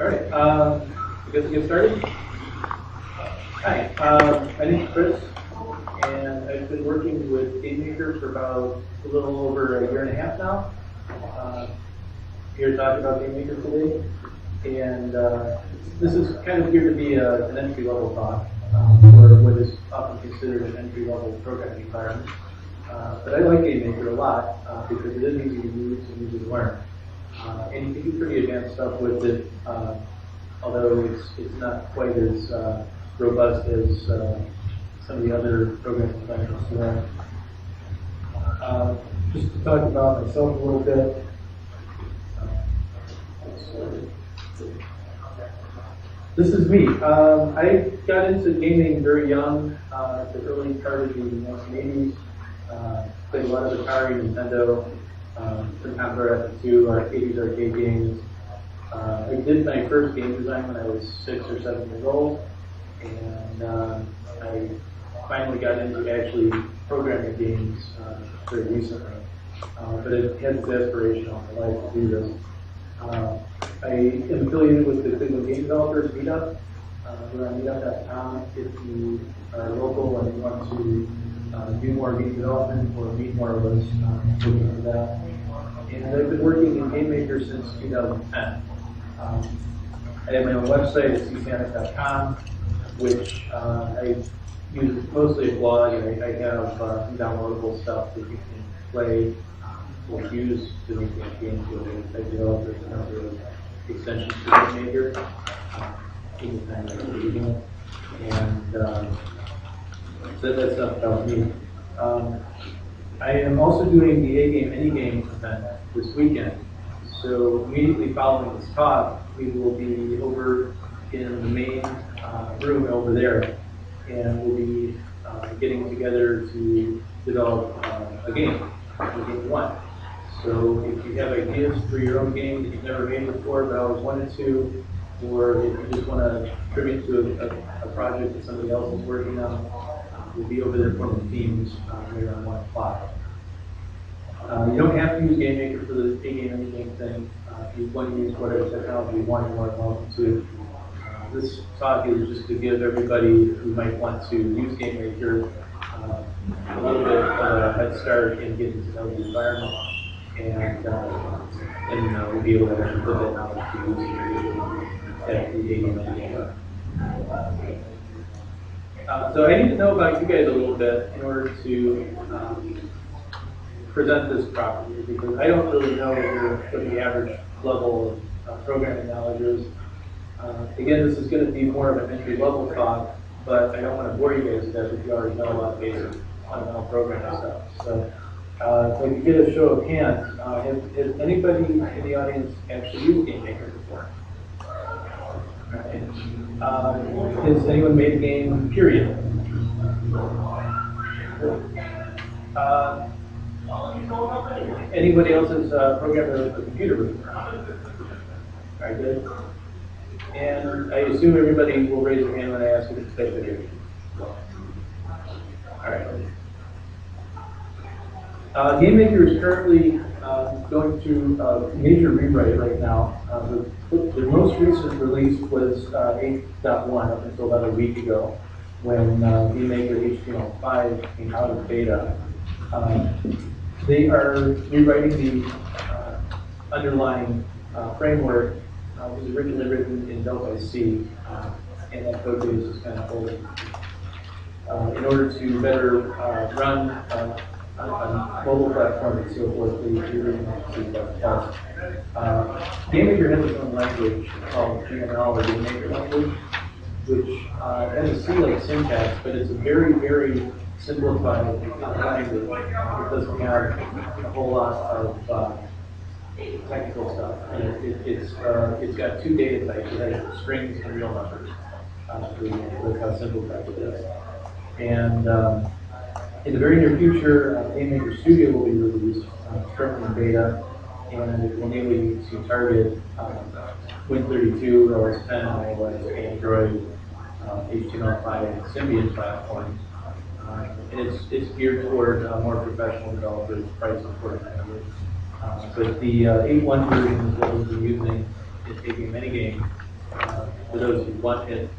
All right, I guess we'll get started. Hi, my name is Chris, and I've been working with GameMaker for about a little over a year and a half now. Here to talk about GameMaker today, and this is kind of here to be an entry-level talk for what is often considered an entry-level programming environment. But I like GameMaker a lot because it is easy to use and easy to learn. And you can do pretty advanced stuff with it, although it's not quite as robust as some of the other programming environments. Just to talk about myself a little bit. This is me. I got into gaming very young, the early part of the 1980s. Played a lot of Atari, Nintendo, some Commodore II, 80s arcade games. I did my first game design when I was 6 or 7 years old, and I finally got into actually programming games very recently. But it had this aspiration all my life to do this. I am affiliated with the Cleveland Game Developers Meetup. We're on meetup.com if you are local and you want to do more game development or meet more of us looking for that. And I've been working in GameMaker since 2010. I have my own website at Sanyk.com, which I use mostly a blog, and I have some downloadable stuff that you can play or use to make games with it. I developed a number of extensions to GameMaker, anytime I'm using it. And so that's enough about me. I am also doing the A-Game Any-Game event this weekend. So immediately following this talk, we will be over in the main room over there, and we'll be getting together to develop a game 1. So if you have ideas for your own game that you've never made before but always wanted to, or if you just want to contribute to a project that somebody else is working on, we'll be over there forming teams later on 1 o'clock. You don't have to use GameMaker for the A-Game Any-Game thing. If you want to use whatever technology you want, you're more than welcome to. This talk is just to give everybody who might want to use GameMaker a little bit of a head start in getting to know the environment, and we'll be able to actually put that knowledge to use at the A-Game Any-Game. So I need to know about you guys a little bit in order to present this properly, because I don't really know what the average level of programming knowledge is. Again, this is going to be more of an entry-level talk, but I don't want to bore you guys to death if you already know a lot of basic fundamental programming stuff. So if I could get a show of hands, has anybody in the audience actually used GameMaker before? Right. Has anyone made a game, period? Anybody else has programmed a computer before? All right, good. And I assume everybody will raise their hand when I ask you to say the game. All right. GameMaker is currently going through a major rewrite right now. The most recent release was 8.1 up until about a week ago, when GameMaker HTML5 came out of beta. They are rewriting the underlying framework. It was originally written in Delphi C, and that code base is kind of old. In order to better run on mobile platform and so forth, the original C++. GameMaker has its own language called GML, or GameMaker language, which has a C-like syntax, but it's a very, very simplified language. It doesn't have a whole lot of technical stuff. And it's got 2 data types. It has strings and real numbers. That's how simplified it is. And in the very near future, GameMaker Studio will be released, currently in beta, and it will enable you to target Win32, OS 10, iOS, Android, HTML5, and Symbian platforms. And it's geared toward more professional developers, price support. But the 8.1 version that we've been using is taking many games For those who want it,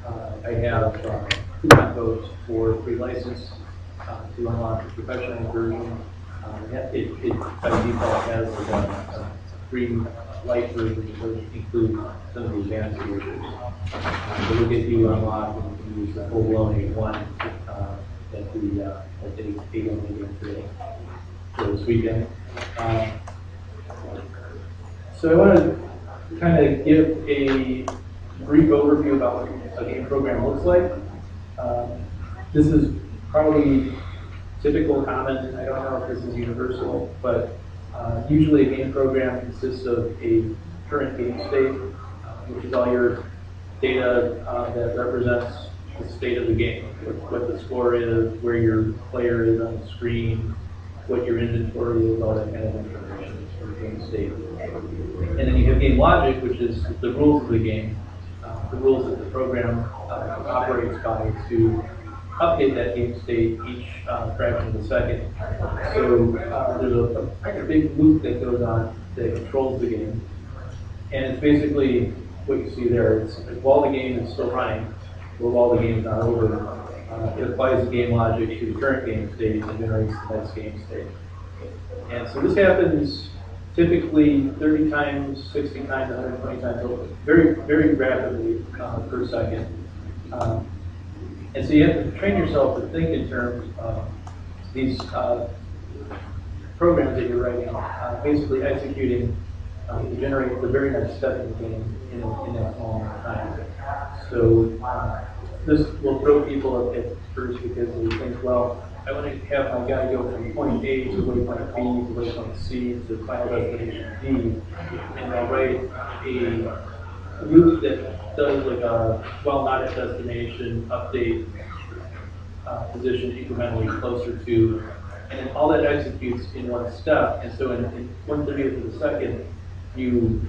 I have coupon codes for free license to unlock the professional version. It by default has a free light version, which includes some of the advanced features. So we'll get you unlocked and you can use the full-blown A1 at the A1 meeting today for this weekend. So I want to kind of give a brief overview about what a game program looks like. This is probably typical, common. I don't know if this is universal, but usually a game program consists of a current game state, which is all your data that represents the state of the game, what the score is, where your player is on the screen, what your inventory is, all that kind of information for the game state. And then you have game logic, which is the rules of the game, the rules that the program operates by to update that game state each fraction of a second. So there's a big loop that goes on that controls the game. And it's basically what you see there. It's while the game is still running, or while the game is not over, it applies the game logic to the current game state and generates the next game state. And so this happens typically 30 times, 60 times, 120 times over, very, very rapidly per second. And so you have to train yourself to think in terms of these programs that you're writing, basically executing to generate the very next step in the game in that small amount of time. So this will throw people up at first because they think, well, I want to have my guy go from point A to waypoint B to waypoint C to final destination D, and I'll write a loop that does like a while not at destination update position incrementally closer to, and then all that executes in one step. And so in 1/30th of a second, you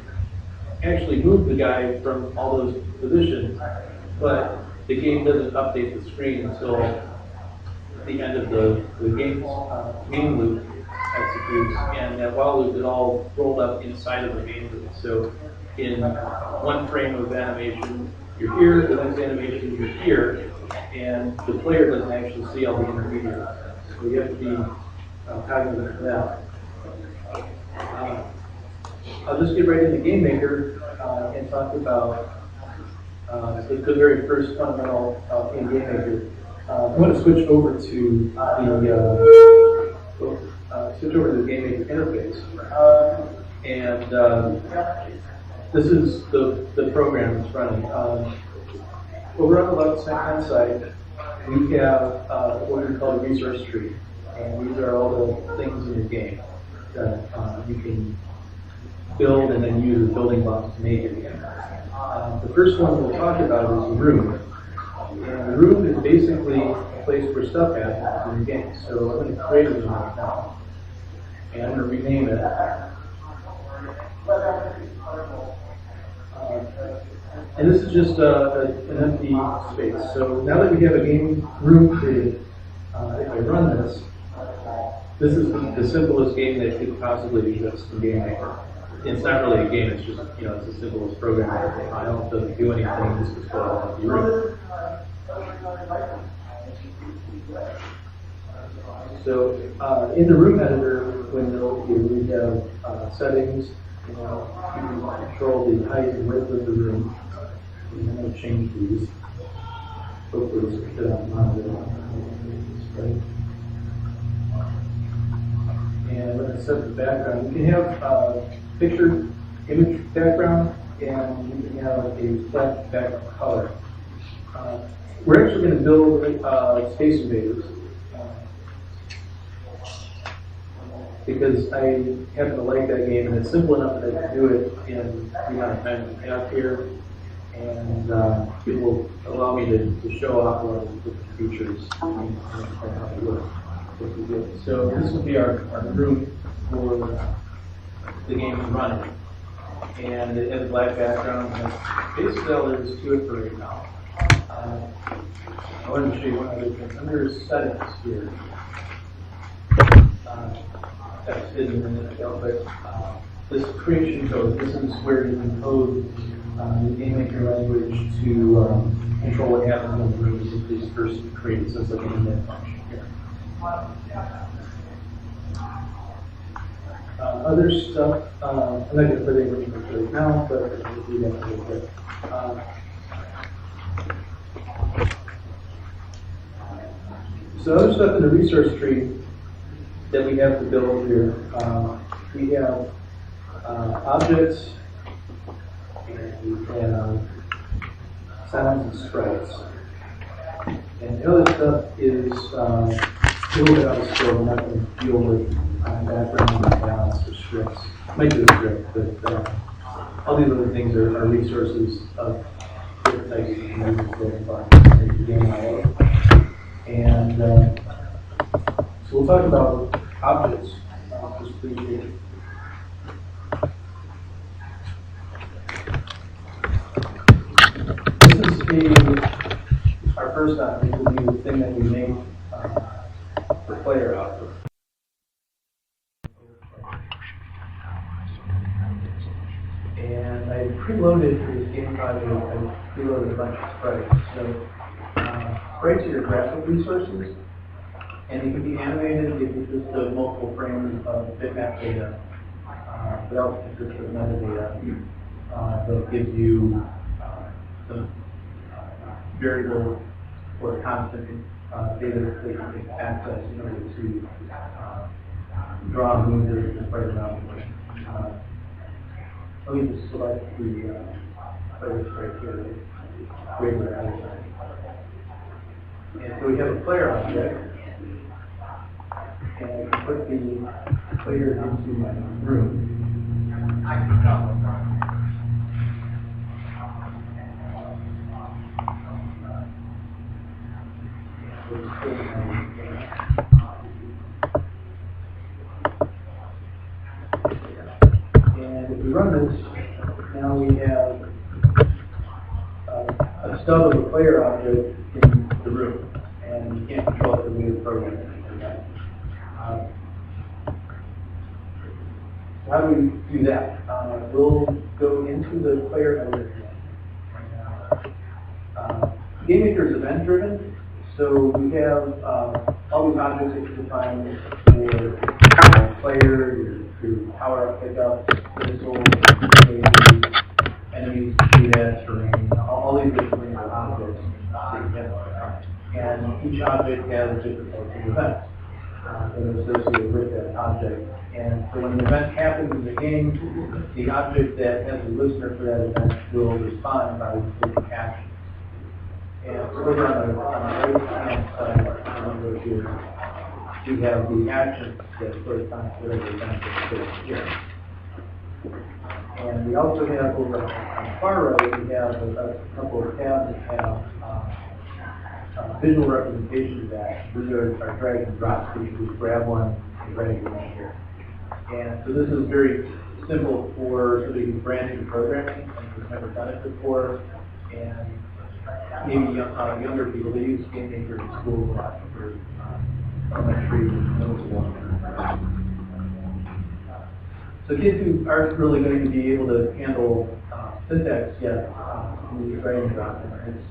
actually move the guy from all those positions, but the game doesn't update the screen until the end of the game's main loop executes, and that while loop is all rolled up inside of the main loop. So in one frame of animation, you're here, the next animation, you're here, and the player doesn't actually see all the intermediaries. So you have to be cognizant of that. I'll just get right into Game Maker and talk about the very first fundamental in Game Maker. I'm going to switch over to the Game Maker interface, and this is the program that's running. Over on the left-hand side, we have what we call a resource tree, and these are all the things in your game that you can build and then use as building blocks to make it again. The first one we'll talk about is the room. And the room is basically a place where stuff happens in the game. So I'm going to create a room right now. And I'm going to rename it. And this is just an empty space. So now that we have a game room created, if I run this, this is the simplest game that could possibly exist in Game Maker. It's not really a game, it's just, it's the simplest program. I don't doesn't do anything, this is called the room. So in the room editor window, we have settings. You can control the height and width of the room. And I'm going to change these. Hopefully, this will fit on monitor. Right. And I'm going to set the background. You can have picture image background, and you can have a flat background color. We're actually going to build Space Invaders because I happen to like that game, and it's simple enough that I can do it in the amount of time we have here, and it will allow me to show off a lot of the features and how they work. So this will be our room for the game is running, and it has a black background. And basically, all there is to it for right now. I wanted to show you one other thing. Under settings here, that's hidden a minute ago, but this creation code, this is where you can code the game maker language to control what happens in the room is this person created. So it's like an init function here. Other stuff, I'm not going to put anything into it now, but we'll do that in a little bit. So other stuff in the resource tree that we have to build here, we have objects, and we have sounds and sprites. And the other stuff is a little bit out of scope. I'm not going to deal with background and balance or scripts. Might do a script, but all these other things are resources of different types of measures that involve the game IO. And so we'll talk about objects just briefly. This is our first object will be the thing that we make for player output. And I preloaded for this game project, I preloaded a bunch of sprites. So sprites are your graphic resources, and they can be animated. They consist of multiple frames of bitmap data. They also consist of metadata that gives you the variable or constant data that they can access in order to draw and move the sprite around. Let me just select the player sprite here. Regular item. And so we have a player object, and I can put the player into my room. And if we run this, now we have a stub of a player object in the room, and you can't control it the way the program is. How do we do that? We'll go into the player editor. Game Maker is event-driven, so we have all these objects that you define for player, your power-up pickup, missiles, enemies, data, terrain, all these different objects that you have. And each object has different types of events that are associated with that object. And so when an event happens in the game, the object that has a listener for that event will respond by taking action. And so over on the right-hand side of the window here, you have the actions that correspond to whatever event that's here. And we also have over on the far right, we have a couple of tabs that have visual representation of that. These are our drag and drop, so you just grab one and drag it in here. And so this is very simple for sort of brand new programming, and we've never done it before. And maybe younger people, they use Game Maker in school a lot for elementary and middle school. So kids who aren't really going to be able to handle syntax yet, use drag and drop, and it's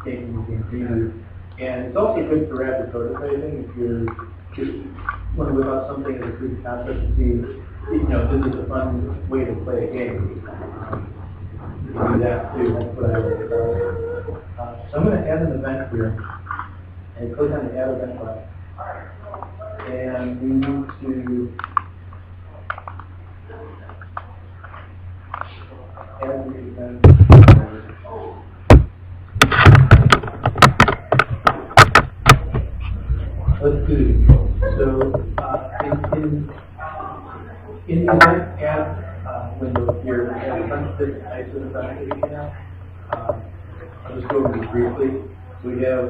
taking the game preview. And it's also good for rapid prototyping if you're just want to whip out something as a proof of concept and see, this is a fun way to play a game. You can do that too. That's what I would do. So I'm going to add an event here, and click on the Add Event button. And we need to add the event. Let's do the control. So in the event add window here, we have a bunch of different types of events that we can have. I'll just go over these briefly. So we have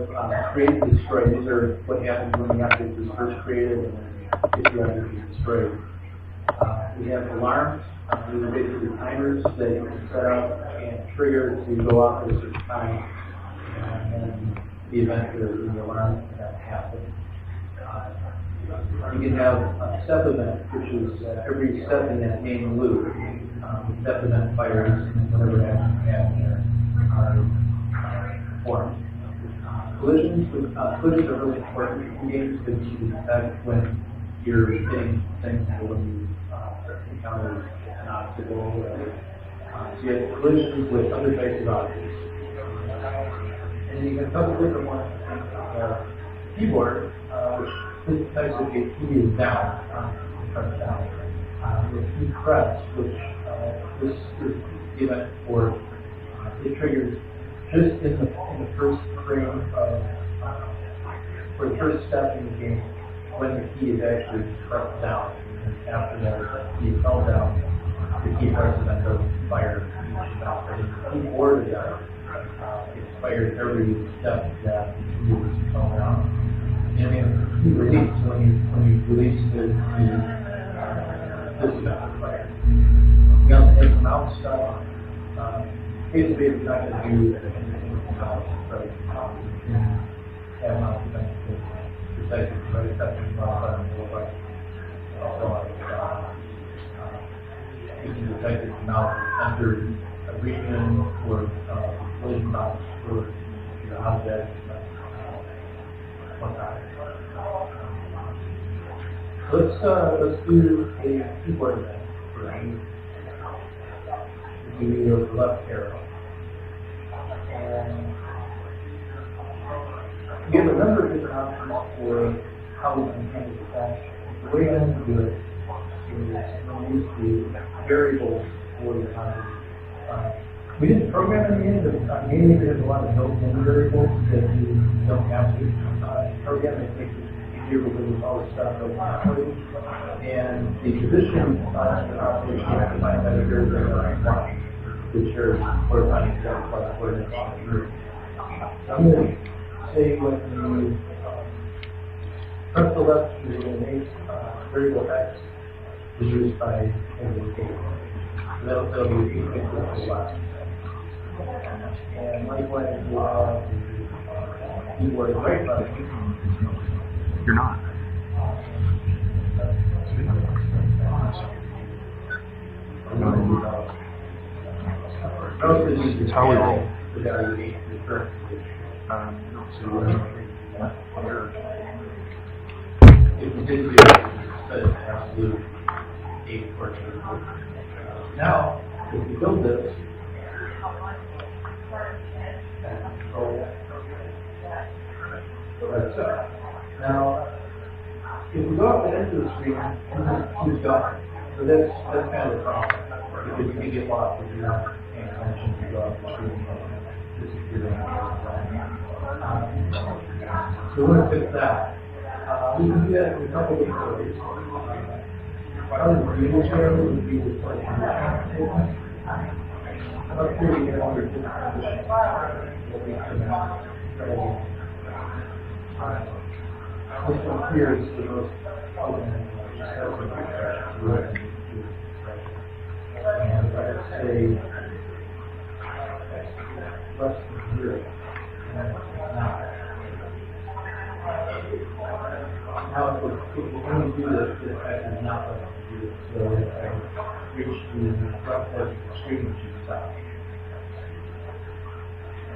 create and destroy. These are what happens when the object is first created and then if the object is destroyed. We have alarms. These are basically timers that you can set up and trigger to go off at a certain time. And the event for the alarm that happens. You can have a step event, which is every step in that main loop. that prevent fires and whatever action we have there are formed. Collisions are really important in games because you detect when you're hitting things or when you encounter an obstacle. So you have collisions with other types of objects. And you can couple different ones. Keyboard, which this type of key is down, press down. With key press, which this is the event for it triggers just in the first frame of for the first step in the game when the key is actually pressed down. And after that, the key is held down, the key press event doesn't fire each step. But if the keyboard is it's fired every step that the key is held down. And then key release, when you release the key, this event is fired. We also have some out stuff. Basically, it's not going to do anything else, right? Have mouse events to protect it, right? That's not you can detect it mouse enter a region or collision mouse for your object, whatnot. Let's do a keyboard event for any. You do the left arrow. And you have a number of different options for how we can handle the flash. The way I'm going to do it is we'll use the variables for the object. We didn't program in the end, but mainly there's a lot of built-in variables that you don't have to program. It makes it easier because it's all the stuff built in. And the position of the operation is defined by the variable that I which are corresponding to that plus coordinates on the group. So I'm going to say when you press the left, you're going to make variable x is used by variable k. That'll be equal to the left. And likewise, we'll have the keyboard right button. You're not. That's how we roll. The value of the current if you did do the absolute 8 portion. Now, if you build this, and control, that's up. Now, if we go up the end of the screen, who's gone? So that's kind of a problem because you can get lost if you're not paying attention to go up the screen and disappear. So we're going to fix that. We can do that in a couple of different ways. One of the usual variables would be the selection statement. Up here we get under different conditions. This one here is the most common. And if I say less than 0, now if we only do this, this fact is not less than 0. So if I reach the left edge of the screen, it should stop.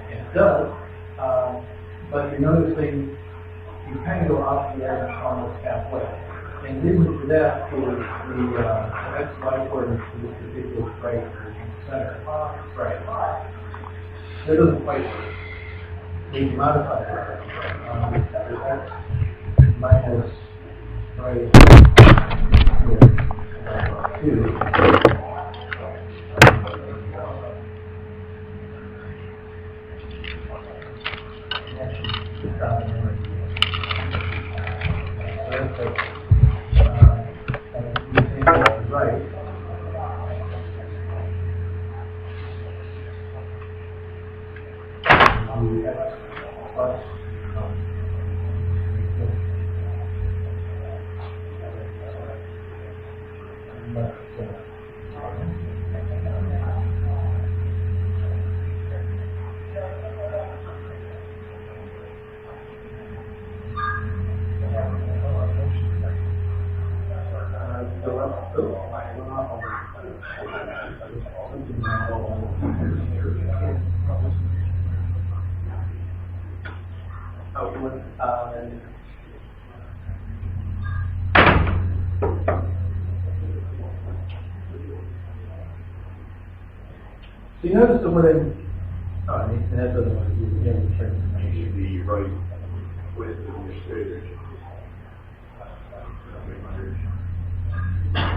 And it does, but you're noticing you kind of go off the edge almost halfway. And the reason for that is the x, y coordinates for this particular sprite is in the center. Right. That doesn't quite work. We can modify that. The x minus right here, 2. Right. Plus outward. So you notice that when and that doesn't want to do the The right width of your stairs.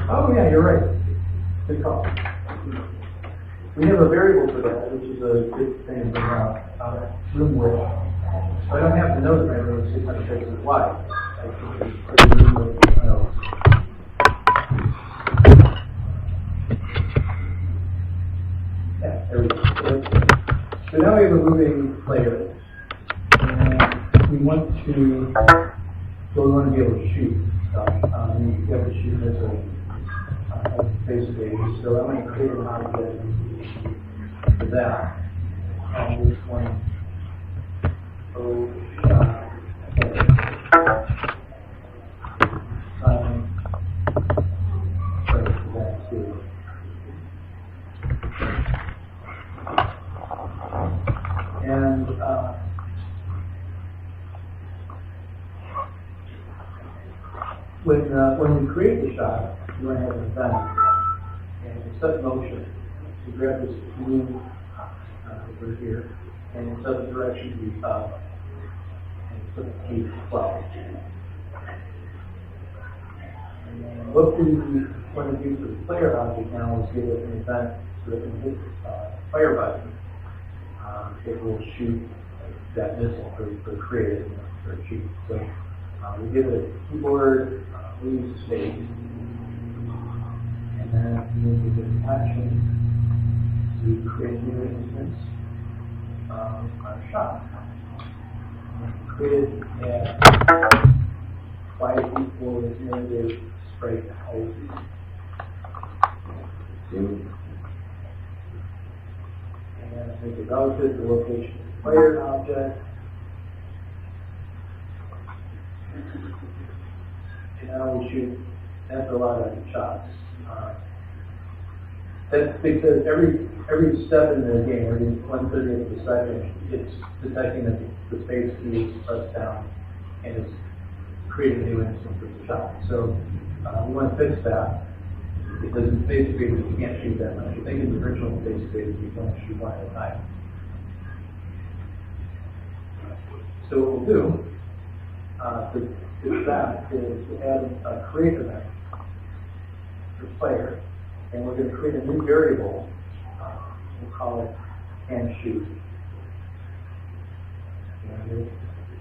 Oh yeah, you're right. Good call. We have a variable for that, which is a good thing to bring out. Room width. So I don't have to know that my room is 600 pixels wide. I can just put the room width nodes. Yeah, there we go. So now we have a moving player, and we want to be able to shoot stuff. You have to shoot this as basically. So I'm going to create an object for that. And this one, for that too. And when we create the shot, you want to have an event and it's set motion. You grab this blue over here and set the direction to be up and set the key to 12. And then what we want to do for the player object now is give it an event so that when we hit the fire button, it will shoot that missile for create it or shoot. So we give it a keyboard, we use space, and then we give it action to create a new instance of our shot. Created at y equals negative sprite height 2. And make it relative to the location of the player object. And now we shoot. That's a lot of shots. That's because every step in the game, every 1/30th of a second, it's detecting that the space key is pressed down and it's creating a new instance of the shot. So we want to fix that because in space space you can't shoot that much. You think in the virtual space space you can only shoot one at a time. So what we'll do to fix that is to add a create event for player. And we're going to create a new variable. We'll call it can shoot. And we'll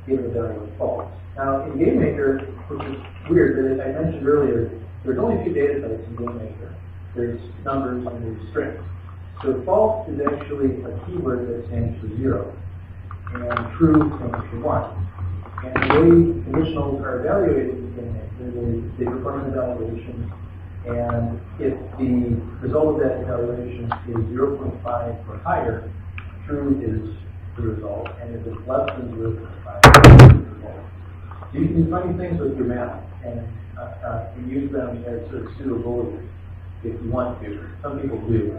give it a value of false. Now, in GameMaker, which is weird, I mentioned earlier, there's only 2 data types in GameMaker. There's numbers and there's strings. So false is actually a keyword that stands for 0. And true stands for 1. And the way conditionals are evaluated in GameMaker, they perform an evaluation. And if the result of that evaluation is 0.5 or higher, true is the result, and if it's less than 0.5, it's the result. So you can do funny things with your math, and you use them as sort of pseudo-booleans if you want to. Some people do.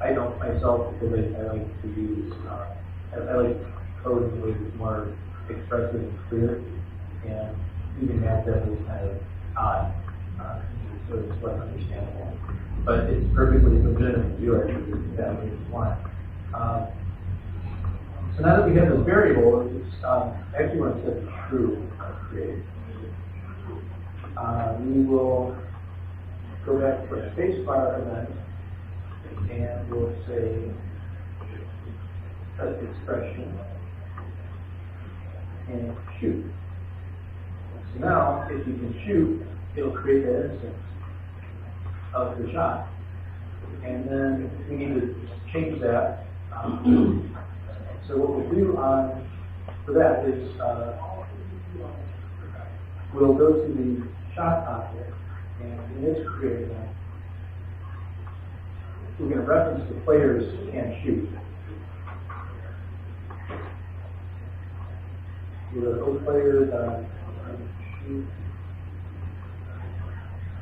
I don't myself because I like to use, I like code in a way that's more expressive and clear, and even math that is kind of odd, so it's less understandable. But it's perfectly legitimate to do it if that way you want. So now that we have this variable, it's actually want to set it true create. We will go back to our spacebar event and we'll say set expression and shoot. So now, if you can shoot, it'll create that instance of the shot. And then we need to change that. So what we'll do for that is we'll go to the shot object, and in its create event, we're going to reference the players can shoot. We'll go to player.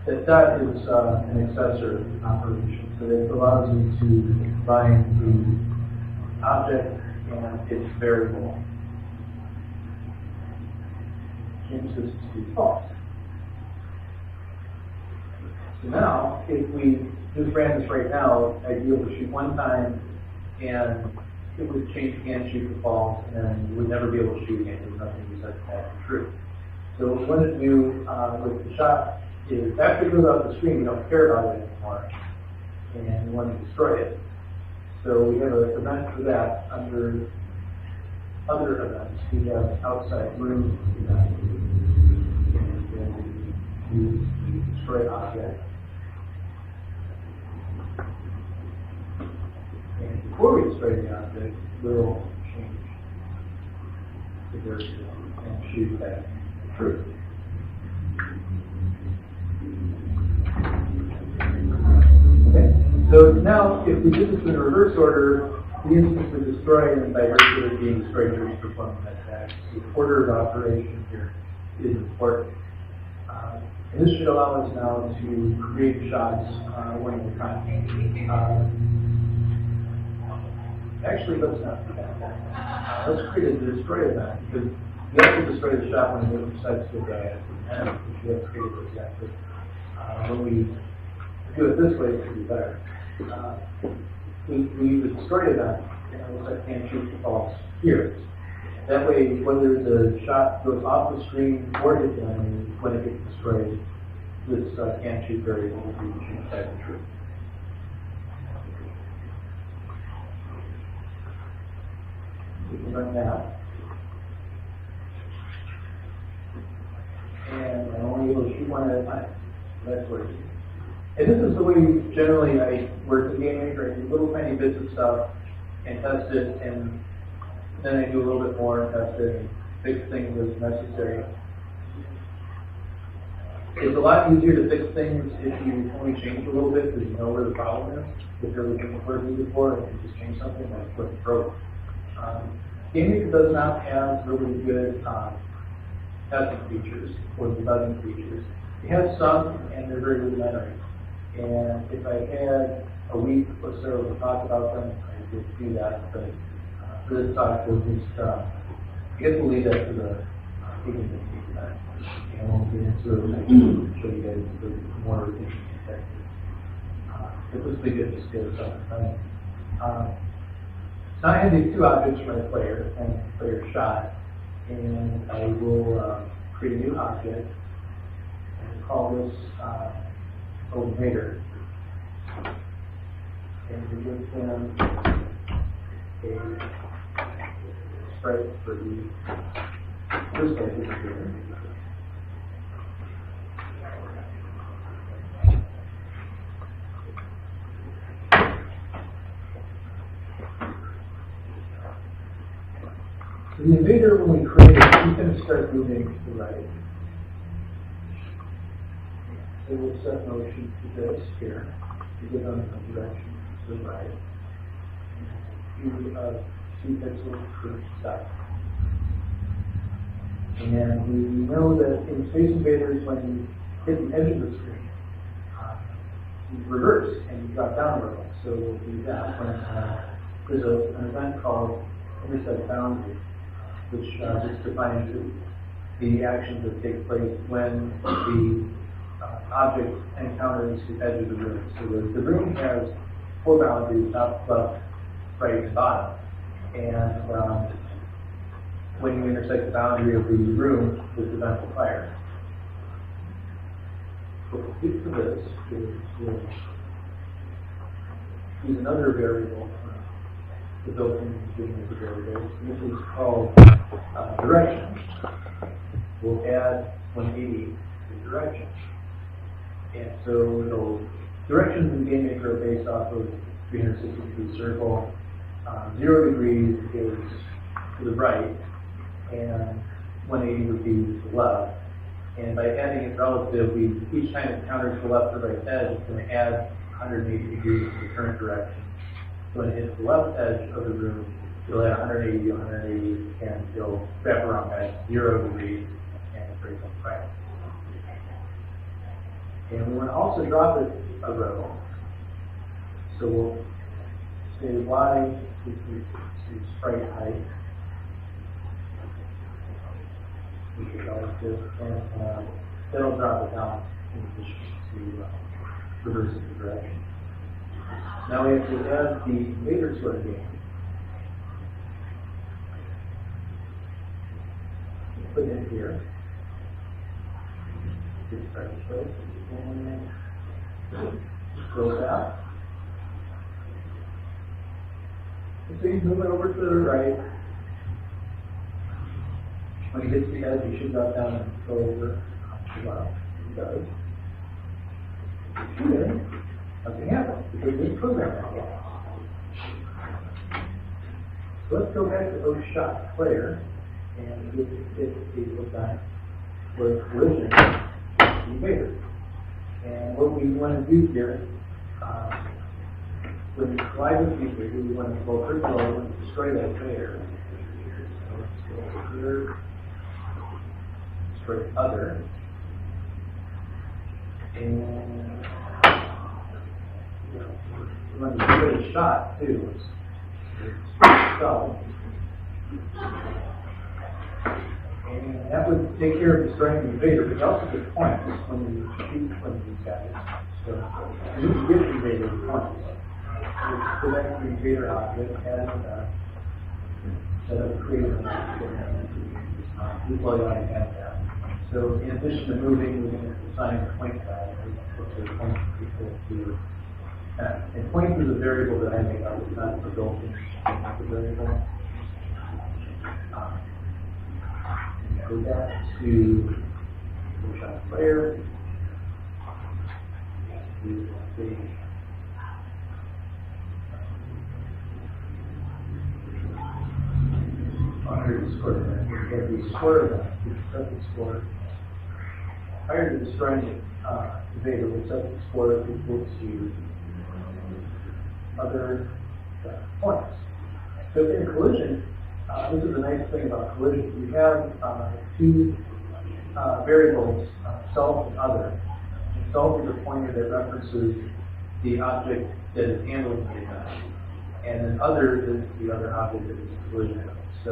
That is an accessor operation, so it allows you to combine the object and it's variable. Change this to false. So now, if we just ran this right now, I'd be able to shoot one time, and it would change can shoot to false, and then we would never be able to shoot again because nothing we set back to true. So what we want to do with the shot is after it goes out the screen, we don't care about it anymore, and we want to destroy it. So we have an event for that under other events. We have outside room event, and then we use the destroy object. And before we destroy the object, we'll change the version and shoot that true. Okay, so now if we did this in reverse order, the instance would destroy, and by virtue of it being destroyed, you're performing that task. The order of operation here is important. And this should allow us now to create shots when we're trying. Actually, let's not do that. Let's create a destroy event, because you have to destroy the shot when it intersects with the enemy, which we have created those exactly. When we do it this way, it should be better. We use a destroy event, and it looks like can shoot to false here. That way, whether the shot goes off the screen or hits the enemy, when it gets destroyed, this can shoot variable will be changed back to true. We can run that. And I'm only able to shoot one at a time. That's what it is. And this is the way generally I work in Game Maker. I do little tiny bits of stuff and test it, and then I do a little bit more and test it and fix things as necessary. It's a lot easier to fix things if you only change a little bit because you know where the problem is. If you're looking for it before and you just change something, that's what's broke. Game Maker does not have really good testing features or debugging features. It has some, and they're very rudimentary. And if I had a week or so to talk about them, I would do that. But for this talk, we'll just, I guess we'll leave that to the people that speak that. And we'll get into it and show you guys the more interesting techniques. But this will be good just to get us up and running. So I have these two objects for my player and player shot, and I will create a new object and call this Ovator. And we give him a sprite for the first object here. So the invader, when we create it, he's going to start moving to the right. So we'll set motion to this here. We go down the direction to the right. Do 2 pixels per step. And we know that in Space Invaders, when you hit the edge of the screen, you reverse and you drop down a little. So we'll do that when there's an event called intersect boundary, which just defines the actions that take place when the object encounters the edge of the room. So the room has 4 boundaries, top, left, right, and bottom. And when you intersect the boundary of the room, this event will fire. What we'll do for this is we'll use another variable. The built-in giving us a variable. This is called direction. We'll add 180 to direction. And so directions in Game Maker are based off of 360-degree circle. 0 degrees is to the right, and 180 would be to the left. And by adding it relatively, each time it counters the left or right edge, it's going to add 180 degrees to the current direction. So when it hits the left edge of the room, it'll add 180, 180, and it'll wrap around at 0 degrees and break up right. And we want to also drop it a row. So we'll say y equals to sprite height, which is relative, and that'll drop it down in addition to reversing the direction. Now we have to add the invader sort of gain. Put it in here. Just start to show. And scroll down. So you move it over to the right. When you get to the edge, you should drop down and go over to the bottom. It does. Here, nothing happens because we programmed that yet. So let's go back to those shot player and get the time for collision invader. And what we want to do here, when we slide with the invader, we want to go first of all, we want to destroy that player. So let's go here, destroy other. And we want to give it a shot too. So, and that would take care of destroying the invader, but it also gets points when you shoot one of these guys. So you can get the invader points. You select the invader object and set up creative deploy on and that. So in addition to moving, we're going to assign a point value, which is point equal to. And point is a variable that I make up. It's not a built-in variable. Go back to the shot player. Under the square, we get the square of that, we set the square. Prior to destroying the invader, we set the square equal to other points. So in collision, this is a nice thing about collision. You have two variables, self and other. And self is a pointer that references the object that is handling the event. And then other is the other object that is collision. So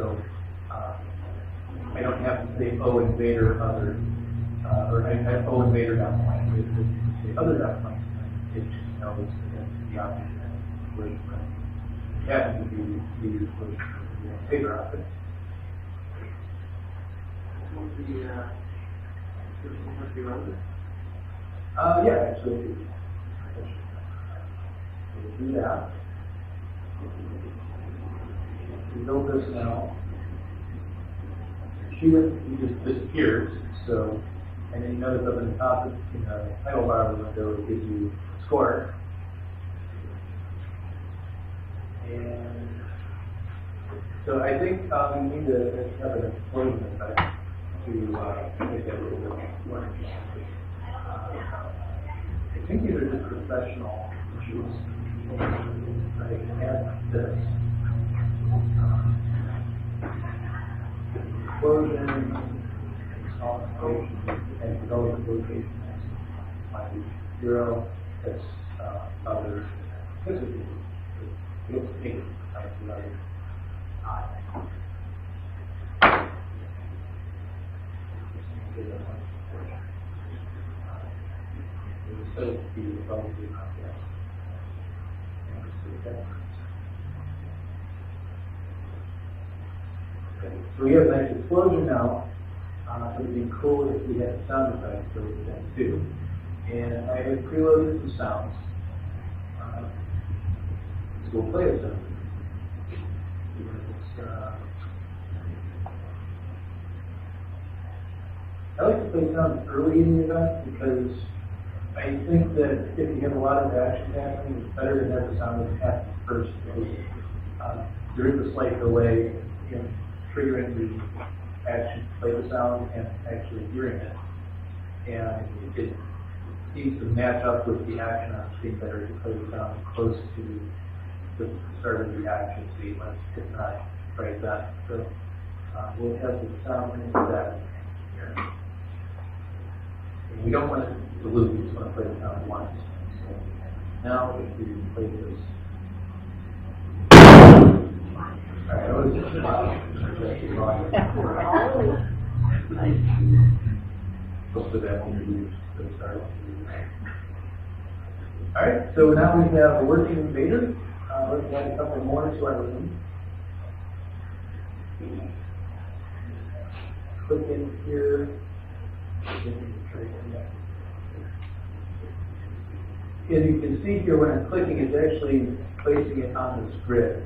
I don't have to say O invader other, or I have O invader dot point. It's the other dot point. It just knows the object. It happens to be the invader object. Yeah, actually, we'll do that. We build this now. She just disappears, so, and then you notice up in the top, in the title bar of the window, it gives you a score. And so I think we need to have an explosion effect to make that a little bit more interesting. I think these are just professional issues. I can add this. Explosion, and development location might be 0. That's other physically. You don't think it's the other. So be probably not yet. Okay, so we have a nice explosion now. It would be cool if we had sound effects for that too. And I have preloaded some sounds. So we'll play it sound. I like to play sounds early in the event because I think that if you have a lot of action happening, it's better to have the sound happen first because there is a slight delay in triggering the action to play the sound and actually hearing it. And it seems to match up with the action on the screen better to play the sound close to the start of the action scene when it's not right then. So we'll have the sound into that here. And we don't want it to loop, we just want to play the sound once. So now if we play this Most of that interviews that start. All right, so now we have a working invader. Let's add a couple more to our room. Click in here. As you can see here, when I'm clicking, it's actually placing it on this grid.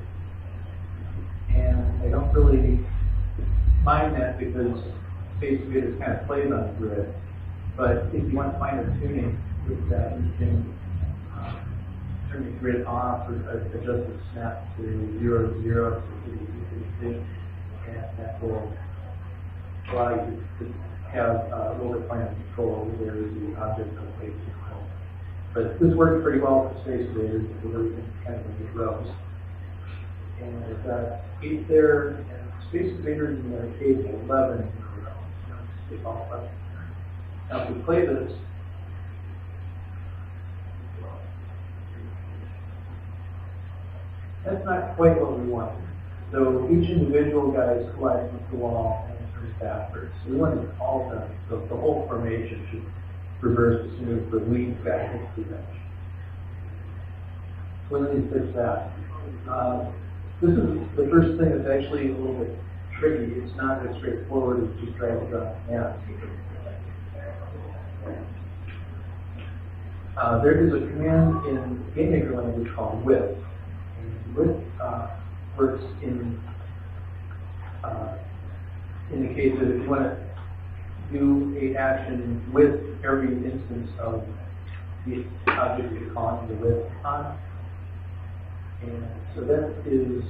And I don't really mind that because Space Invaders kind of plays on the grid. But if you want finer tuning with that, you can turn the grid off or adjust the snap to 0 to 0 so and that will allow you to have a little bit finer control over where the object is placed. But this works pretty well for Space Invaders. It works in kind of these rows. And I've got 8 there, and Space Invaders in the arcade 11 in a row. Now if we play this, that's not quite what we want. So each individual guy is colliding with the wall and turns backwards. So we want it all done. So the whole formation should reverse as soon as the lead guy hits the bench. So let me fix that. This is the first thing that's actually a little bit tricky. It's not as straightforward as just drag and drop. Yeah. There is a command in GameMaker language called with. With works in the case that if you want to do a action with every instance of the object that you're calling the with on. And so that is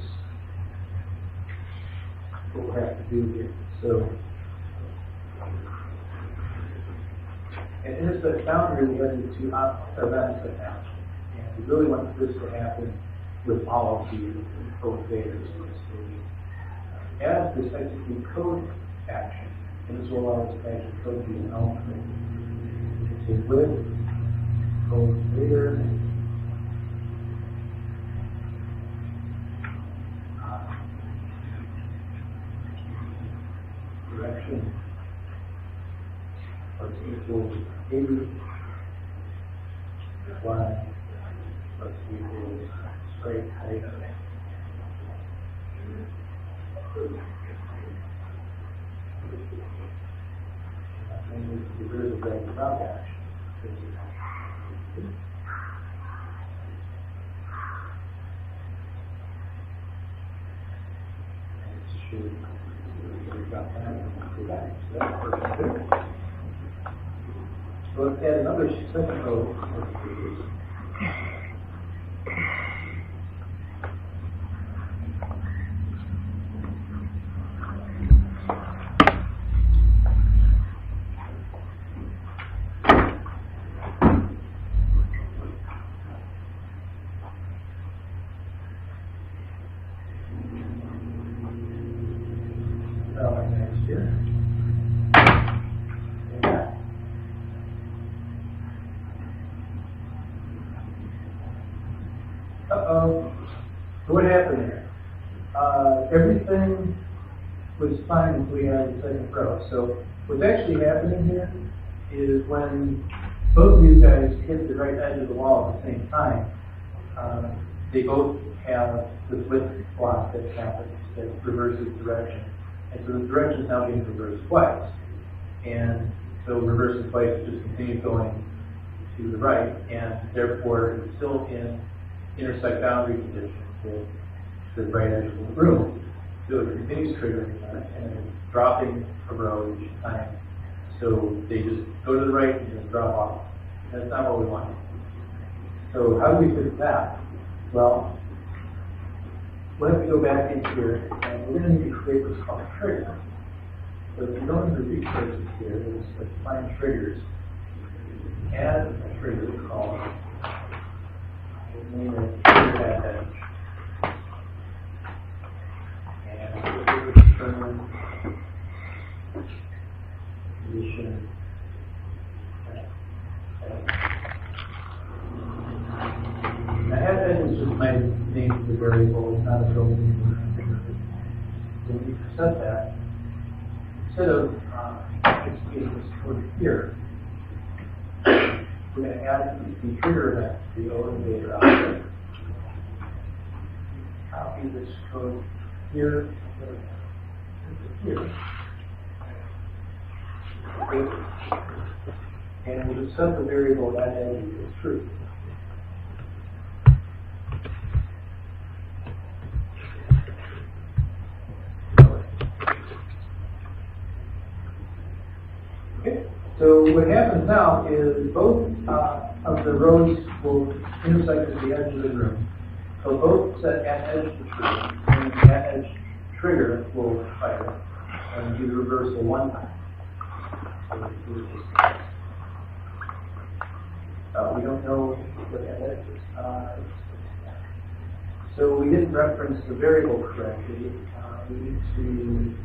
what we'll have to do here. So an intersect boundary will lead to events that happen. And we really want this to happen with all of the code invaders. So we add this execute code action, and this will allow us to actually code the element. So with code invader, direction plus equals 80, y plus equals straight height. And we can get rid of the drag and drop action. So let's add another second row. So what happened here? Everything was fine until we had the second row. So what's actually happening here is when both of these guys hit the right edge of the wall at the same time, they both have the flip block that happens that reverses direction. And so the direction is now being reversed twice. And so reversing twice, it just continues going to the right, and therefore it's still in intersect boundary condition with the right edge of the room. So it continues triggering that and it's dropping a row each time. So they just go to the right and just drop off. That's not what we want. So how do we fix that? Well, we'll have to go back in here and we're going to need to create what's called triggers. So if you go into resources here, there's define triggers. Add a trigger called name it trigger at edge. And determine condition at edge. Now at edge is just my name of the variable, it's not a building. when we set that, instead of executing this code here, we're going to add the trigger event to the elevator object. Copy this code here, here. And we'll just set the variable that edge is true. Okay, so what happens now is both of the rows will intersect at the edge of the room. So both set at edge to true, and the at edge trigger will fire and do the reversal one time. We don't know what at edge is. So we didn't reference the variable correctly. We need to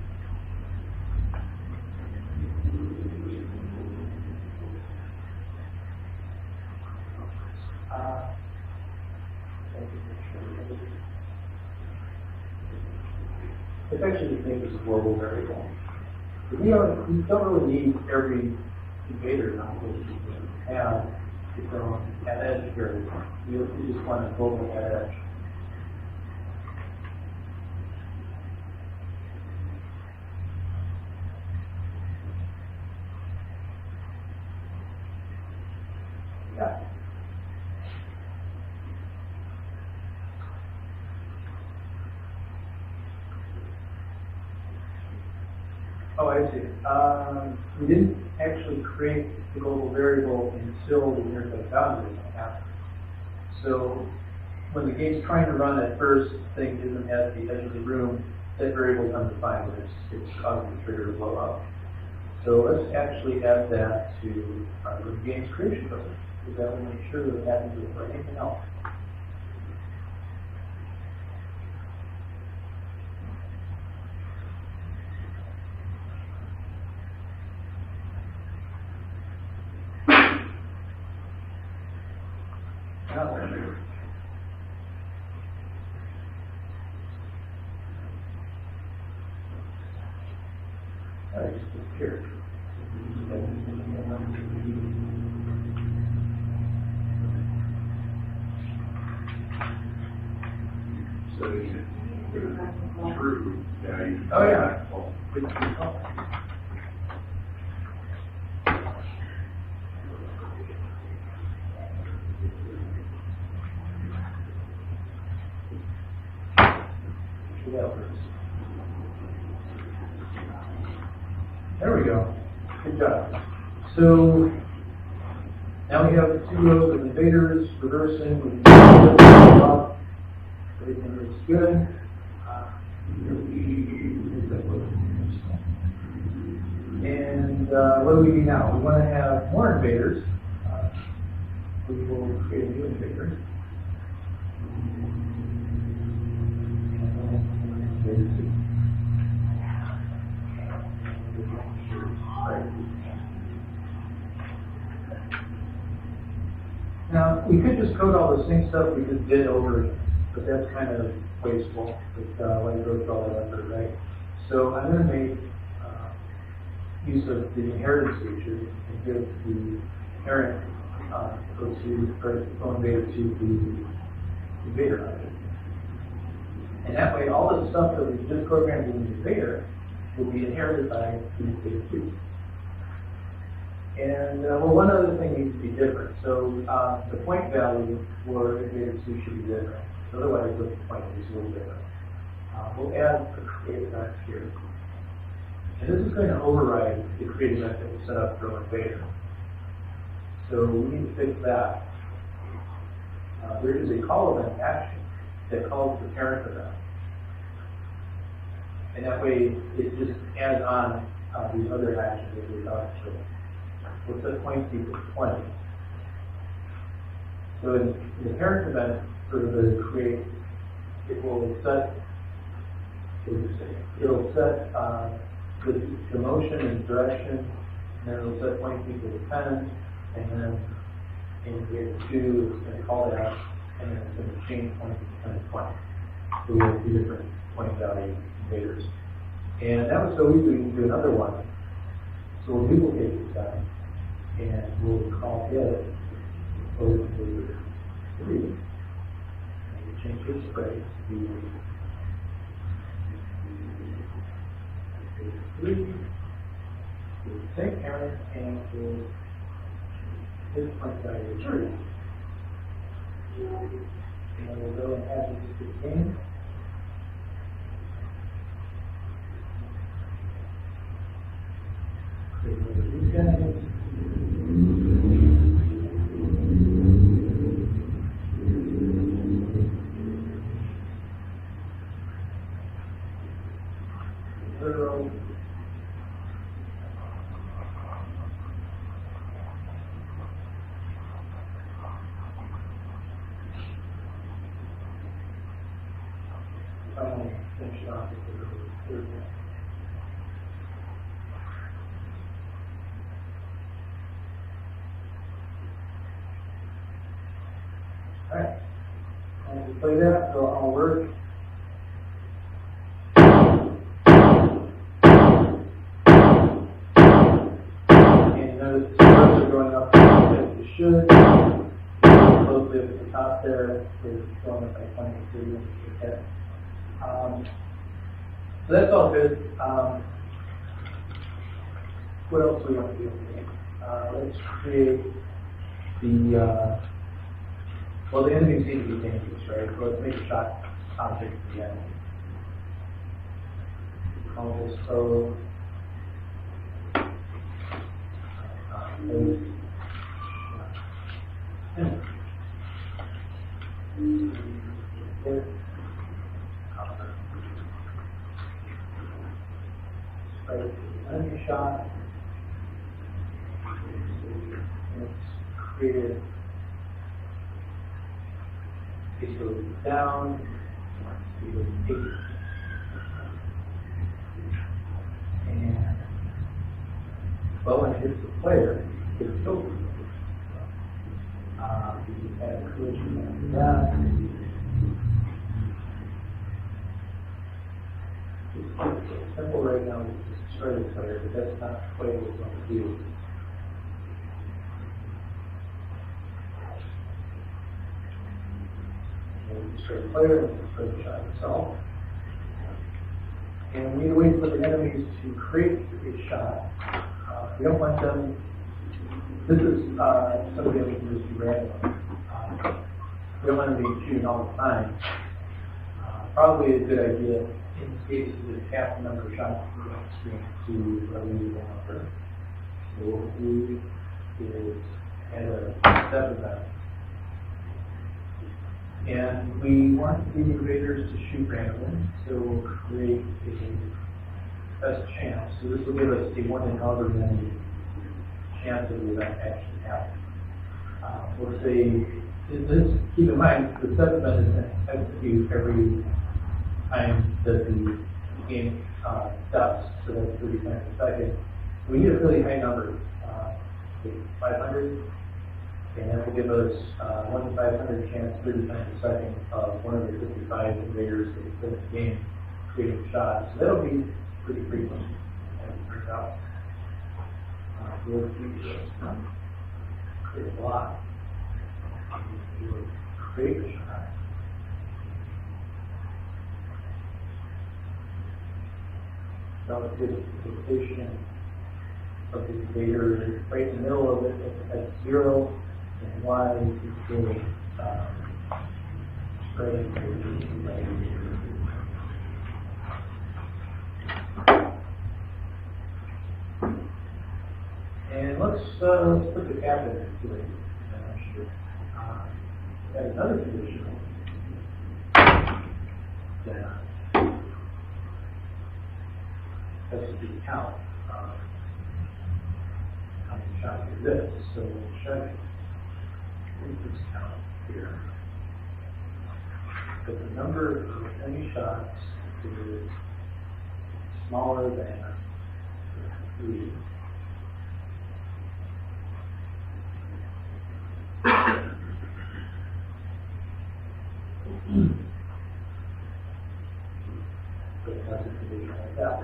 it's actually just make this a global variable. We don't really need every invader not to have its own at edge variable. We just want a global at edge. Yeah. Oh, I see. We didn't actually create the global variable until the interface boundary happened. So when the game's trying to run, that first thing isn't at the edge of the room, that variable is undefined, and it's causing the trigger to blow up. So let's actually add that to the game's creation process, because that will make sure that it happens before anything else. I just disappeared. So it's true. Oh yeah. There we go. Good job. So now we have two rows of invaders reversing with up. Everything looks good. And what do we do now? We want to have more invaders. We will create a new invader. Now, we could just code all the Sanyk stuff we just did over, but that's kind of wasteful. Why go through all that effort, right? So I'm going to make use of the inheritance feature and give the parent invader to the invader object. And that way, all the stuff that we just programmed in the invader will be inherited by the invader 2. And well, one other thing needs to be different. So the point value for invader 2 should be different. Otherwise, the point is a little different. We'll add a create event here. And this is going to override the create event that we set up for invader. So we need to fix that. There is a call event action that calls the parent event. And that way, it just adds on these other actions that we talked about. We'll set point equals 20. So in the parent event for the create, it will set the motion and direction, and then it'll set point equals 10, and then in create 2, it's going to call that, and then it's going to change point to 10 to 20. So we have two different point value invaders. And that was so easy, we can do another one. So we'll duplicate this guy, and we'll call it over to 3. And we'll change his spray to 3. We'll take Aaron and we'll his point value to 3. And we'll go and add this to the game. Create one of these guys. Literal. Finish it off with the third one. Alright. And we play that, so I'll work. And notice the scores are going up as they should. Closely at the top there, is going up by 23. Okay. So that's all good. What else do we want to do today? Let's create the, well, the enemies need to be dangerous, right? So let's make a shot object for the enemy. Call this O. Enemy shot. It's created. It goes down. It goes 8. And well, when it hits the player, it's over. You can add a collision after that. It's simple right now. Destroy the player, but that's not quite what we're going to do. And we destroy the player and destroy the shot itself. And we need to wait for the enemies to create a shot. We don't want them. This is somebody else can just do randomly. We don't want them to be shooting all the time. Probably a good idea in cases of half the number of shots you can experience to relieve one number. So what we'll do is add a step event. And we want the invaders to shoot randomly, so we'll create a best chance. So this will give us a 1 in however many chance of the event actually happening. We'll say, this, keep in mind, the step event is going to execute every time that the game stops, so that's 30 times a second. We need a really high number, 500, and that will give us 1 in 500 chance, 30 times a second of one of the 55 invaders that we put in the game creating shots. So that'll be pretty frequent, as it turns out. We'll create a lot. We'll create a shot. Relative location of the invader right in the middle of it at 0, and Y is doing spreading to the right. And let's put the cabinet to it. Got another condition that has to be count. How many shots is this? So we'll check this count here. But the number of any shots is smaller than 3. So it has a condition like that.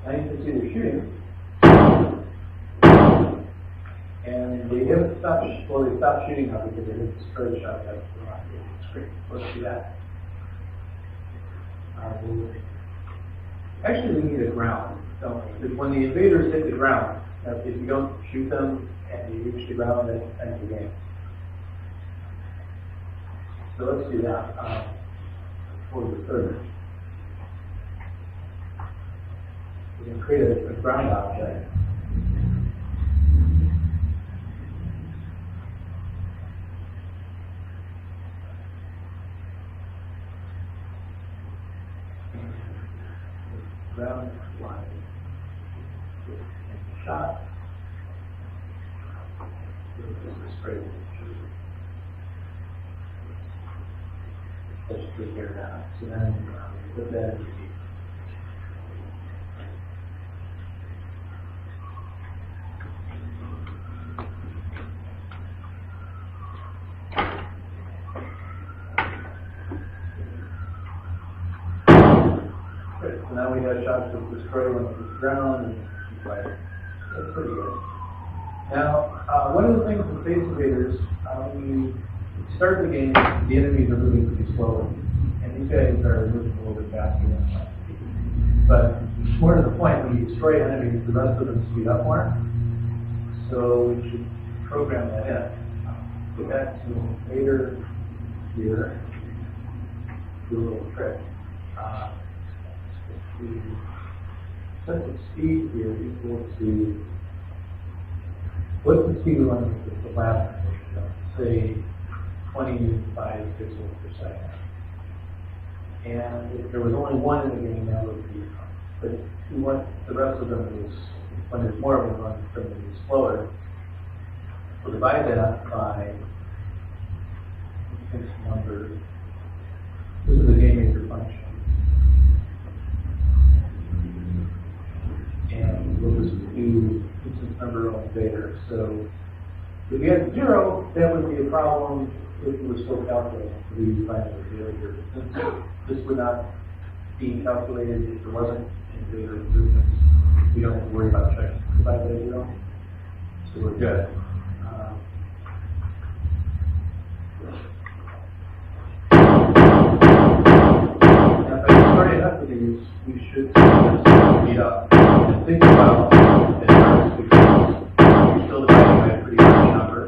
Now you can see they're shooting. And they haven't stopped, well, they stopped shooting now because they hit the straight shot. That's great. Let's do that. Actually, we need a ground, don't we? Because when the invaders hit the ground, if you don't shoot them and you reach the ground, that's the end of the game. So let's do that for the third. We're going to create a ground object. Ground line. Shot. Let's take care of that. So then put that in. So now we have shots of destroy one to the ground and fire. That's pretty good. Now, one of the things with Space Invaders, when you start the game, the enemies are moving pretty slowly, and these guys are moving a little bit faster than that. But more to the point, when you destroy enemies, the rest of them speed up more. So we should program that in. Go back to Invader here. Do a little trick. Set the speed here equal to, what's the speed we want with the last one? Say 25 pixels per second. And if there was only one in the game, that would be, but we want the rest of them is, when there's more of them, run from them is slower. We'll divide that by this number. This is a game maker function. And we'll just do instance number on Invader. So if you had 0, that would be a problem if you were still calculating. We find it here. Since this would not be calculated if there wasn't Invader improvements, we don't have to worry about checking by the 0. So we're good. Now if I start enough of these, we should speed up. And think about it first, because you're still dividing by a pretty large number.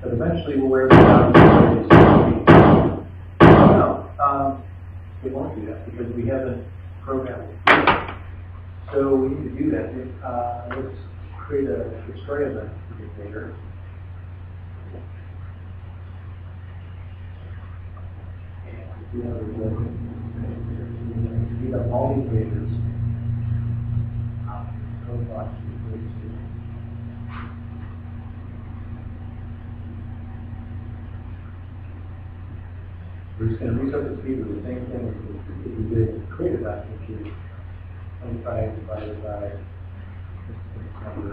But eventually we'll wear them down to where they start to be. Oh no, it won't do that because we haven't programmed it. So we need to do that. Let's create a destroy event for the Invader. And we have all these invaders. We're just going to reset the speed with the same thing as we did create that, which is 25 divided by this number.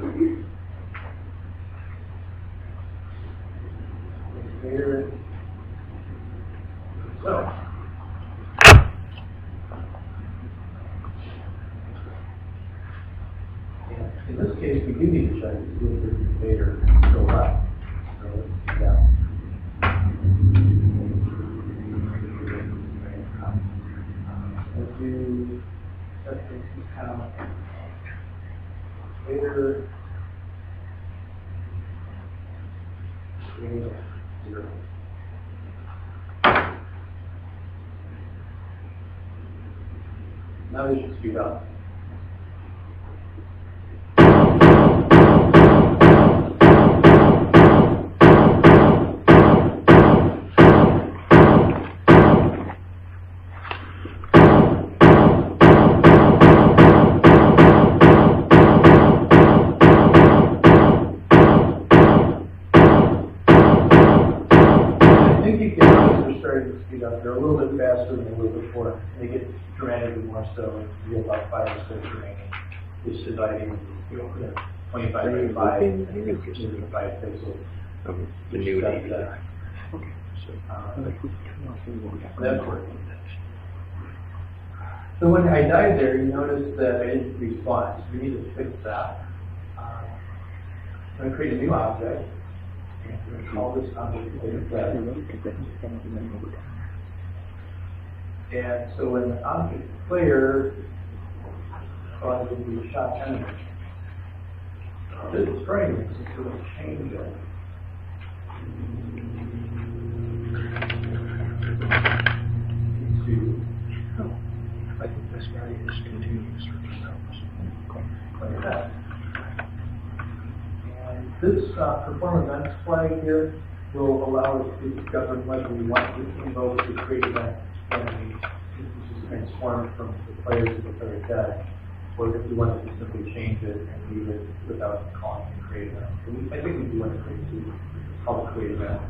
Here. So. In this case, we do need to check to see if the Invader is still up. So let's do that. Let's do testing count. Invader 0. Now they should speed up. They're a little bit faster than they were before. They get dramatically more so. You have about 5 or 6 remaining. It's dividing 25 by 5 and 5 pixels. The new API. Okay. So That's working. So when I died there, you notice that I didn't respawn. So we need to fix that. I'm going to create a new object. And I'm going to call this object dead. And so when the object player causes the shot enemy, this frame is just going to change it. I think this guy is continuous for Like that. And this perform events flag here will allow us to govern whether we want to invoke the create event when we just transform from the player to the player dead, or if we want to simply change it and leave it without calling it create event. So I think we do want to call it create event.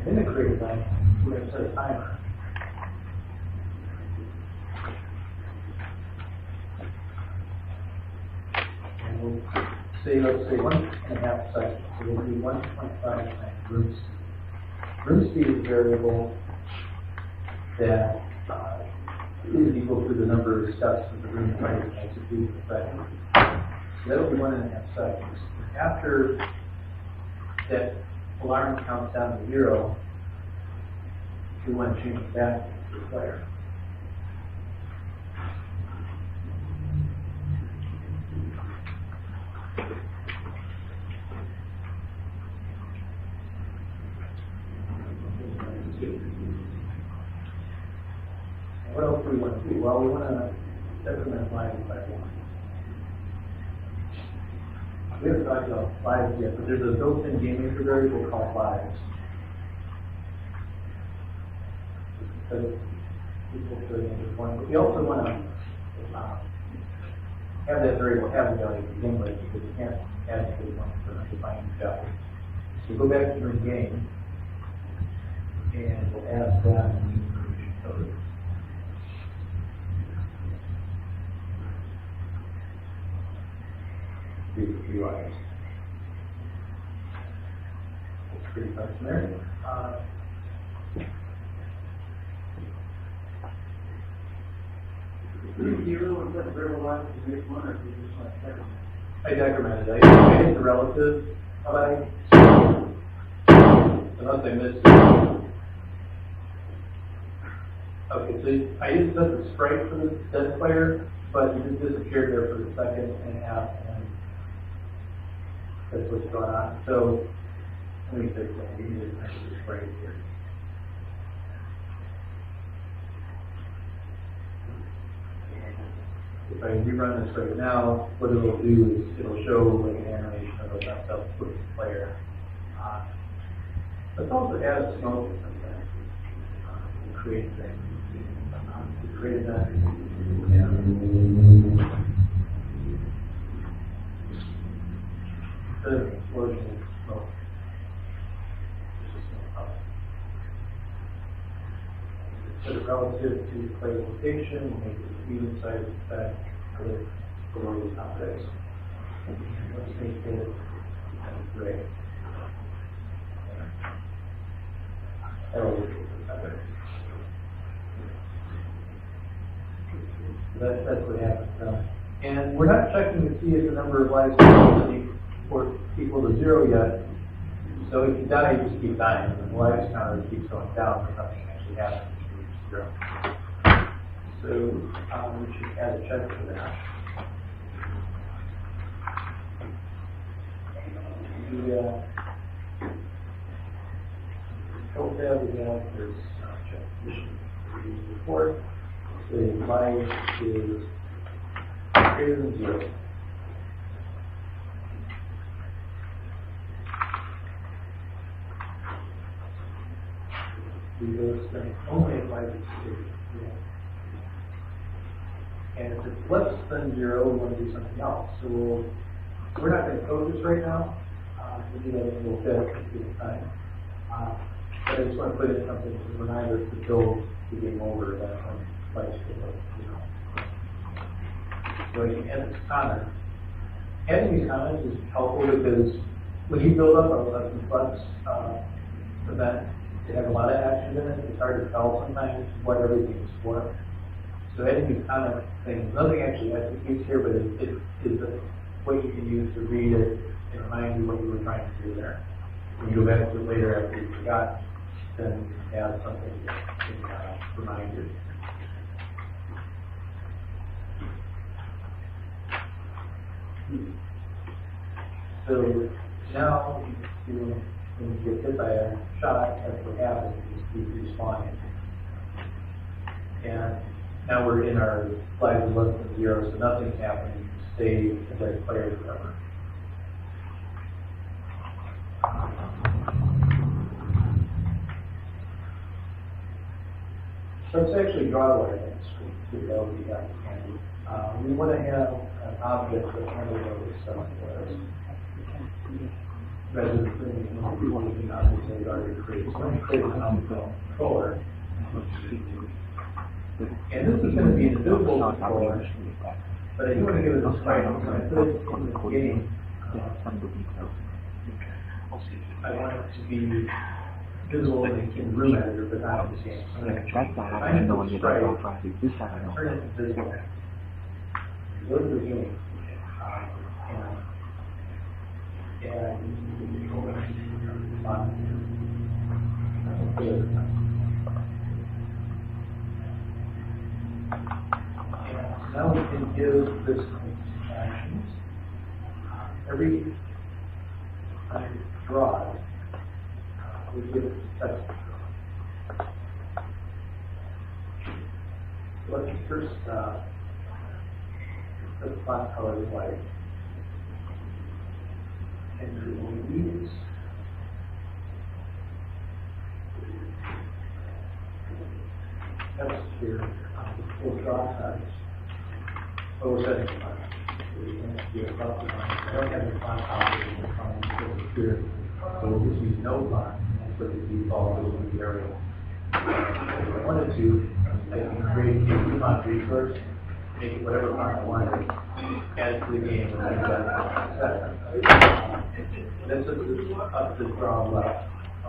In the create event, we're going to set a timer. And we'll say, let's say 1.5 seconds. So we'll do 1.5 times room speed. Room speed is a variable that is equal to the number of steps that the room player can execute in a second. So that'll be 1.5 seconds. After that alarm counts down to 0, we want to change it back to the player. And what else do we want to do? Well, we want to decrement lives by 1. We haven't talked about lives yet, but there's a built-in game maker variable called lives. Because equal to the point. But we also want to have that variable have a value to begin with, because you can't add to the one for undefined value. So go back to your game, and we'll add that to the creation code. These 3 lives. It's pretty customary. I decremented it. I hit the relative of I. Unless I missed it. Okay, so I just set the sprite for the dead player, but it just disappeared there for a second and a half, and that's what's going on. So let me fix that. We need to fix the sprite here. If I rerun this right now, what it'll do is it'll show like an animation of a messed up player. Let's also add a smoke or something to create things. To create that. Yeah. Instead of an explosion of smoke. Set it relative to the player location, make it speed inside the stack with below these objects. Let's make it gray. That'll work better. That's what happens now. And we're not checking to see if the number of lives is equal to 0 yet. So if you die, you just keep dying, and the lives counter keeps going down, but nothing actually happens. 0. So we should add a check for that. The code tab we have is check condition report. The life is greater than 0. We will spend only if life is 0. And if it's less than 0, we want to do something else. So we're not going to code this right now. We'll do that in a little bit at the time. But I just want to put in something to remind us to build the game over that life is 0. So I can add this comment. having these comments is helpful because when you build up a complex event, it has a lot of action in it. It's hard to tell sometimes what everything is for. So having these comment things, nothing actually executes here, but it is a way you can use to read it and remind you what you were trying to do there. When you go back to it later after you forgot, then add something that can remind you. So now, when you get hit by a shot, that's what happens. You keep respawning. And now we're in our flag is less than 0, so nothing's happening. Stay as that player forever. So let's actually draw a line to that would be handy. We want to have an object that handles those stuff for us. Rather than putting an object that we already created. So let's create an controller. And this is going to be an invisible controller, but I do want to give it a sprite. I'm going to put it in the beginning. I want it to be visible in the room editor, but not in the game. I'm going to find the sprite, turn it invisible, go to the beginning, now we can give this actions. Every time you draw it, we give it text. Let's first set the font color white. And we use text here on the full draw size. Oh, we're setting the font. I don't have the font option here. So we'll just use no font and put the default in the area. If I wanted to, I can create a new font resource, make it whatever font I wanted, add it to the game, and I've got set. This is up to draw left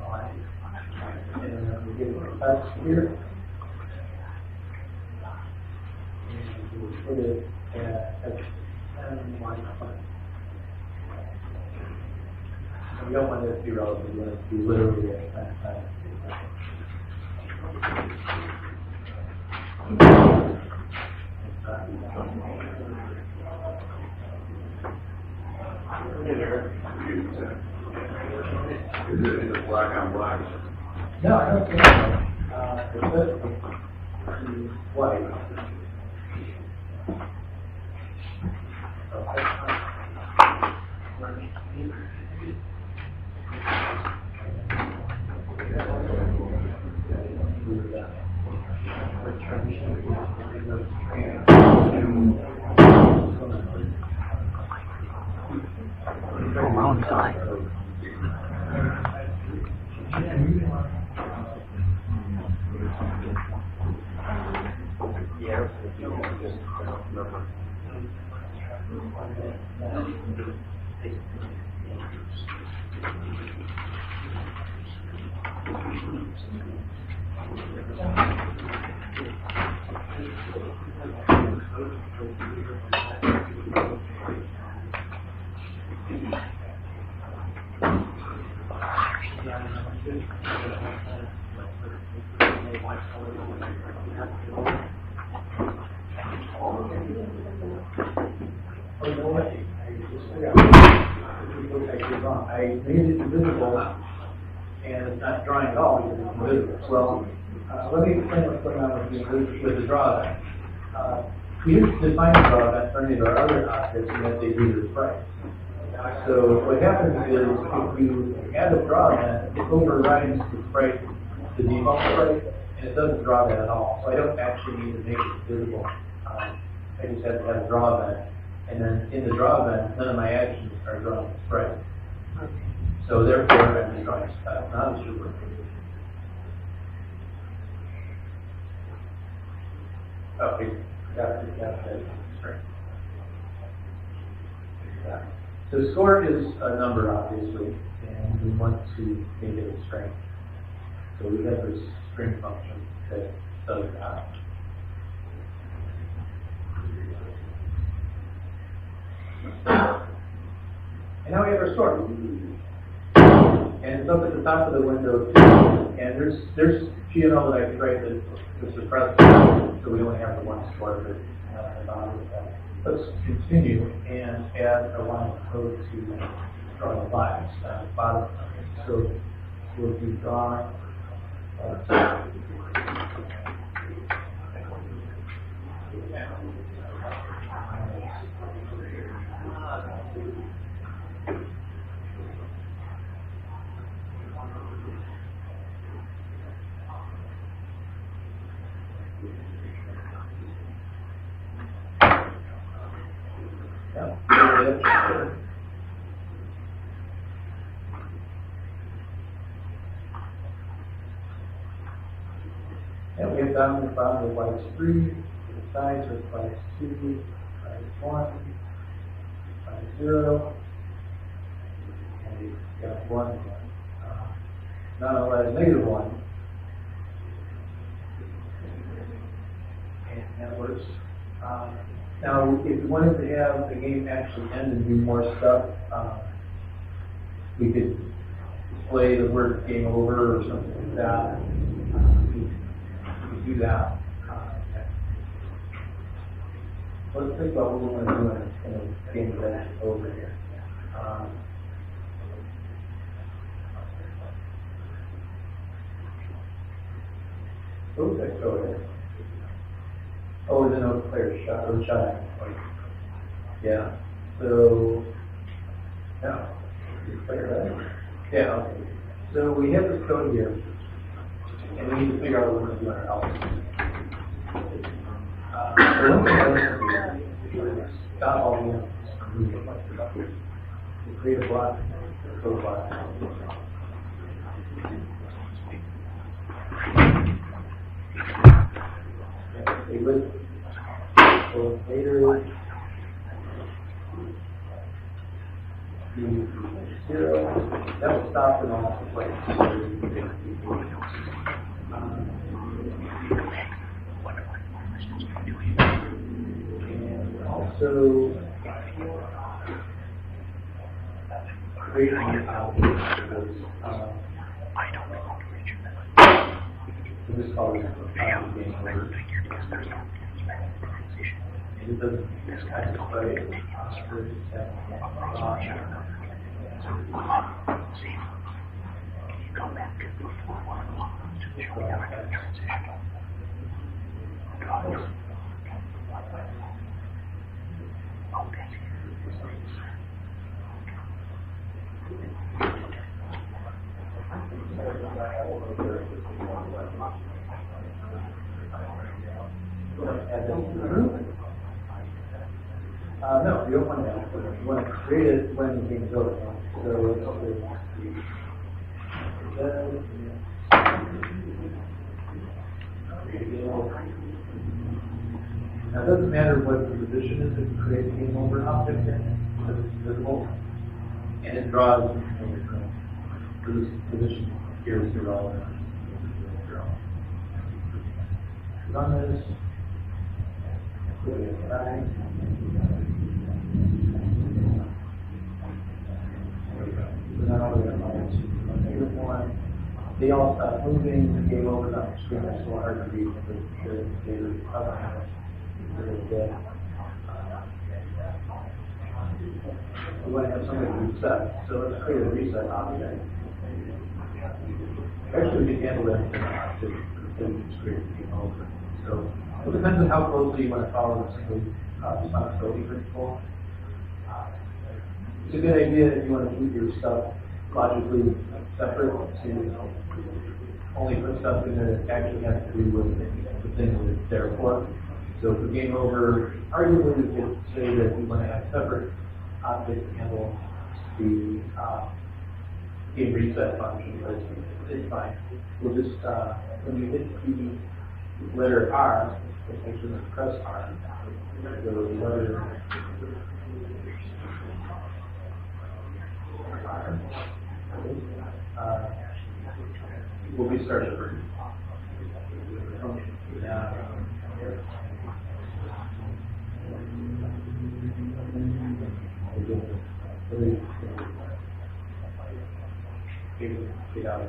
line. And then we get a text here. And we'll put it at 10 line font. We don't want it to be relative, we want it to be literally at that time. Is it black on black? No, I don't think so. It's white. Wrong side. I made it invisible, and it's not drawing at all because it's invisible. Well, let me explain what's going on with the draw event. We used to define the draw event for any of our other objects, and that they do the sprite. So what happens is if you add a draw event, it overrides the sprite, the default sprite, and it doesn't draw that at all. So I don't actually need to make it visible. I just have to have a draw event, and then in the draw event, none of my actions are drawing the sprite. So therefore, I'm just drawing stuff, not a super. Okay, got it. Sorry. Yeah. So score is a number, obviously, and we want to make it a string. So we have this string function that does that. And now we have our score. And it's up at the top of the window too. And there's GML that I could write that suppress, so we only have the one score that at the bottom of that. Let's continue and add a line of code to draw the lines at the bottom. So we'll do draw. And we have down the bottom of white's 3, the sides are white's 2, white's 1, white's 0, and we've got 1 again. Now we'll add negative 1, and that works. Now, if we wanted to have the game actually end and do more stuff, we could display the word game over or something like that. Do that. Let's think about what we want to do in a game event over here. Okay, go ahead. Oh, there's no player shot or shot. Yeah. So, no. Player, right? Yeah. Okay. So we have this code here. And we need to figure out what we're going to do on our album. So one thing I do is stop all the elements. We create a block, a code block. Stay with it. So later, the 0, that will stop in all the places. And also create an albeit because so this color is game over. It doesn't kind of play. No, you don't want to have it. You want to create it when the game's over. So now it doesn't matter what the position is if you create a game over object here, because it's visible. And it draws for this position here is irrelevant. Run this. Put it aside. So now we have negative 1. They all stop moving. The game opens up the screen. That's so hard to read. The other hand is dead. We want to have somebody reset. So let's create a reset object. Actually, we can handle that to create the game over. So it depends on how closely you want to follow the single responsibility principle. It's a good idea if you want to keep your stuff logically separate to only put stuff in there that actually has to do with the thing that it's there for. So for game over, arguably we could say that we want to have separate objects to handle the game reset function, but it's fine. We'll just, when you hit the letter R, let's make sure to press R, the letter Will be started. Yeah. Get out.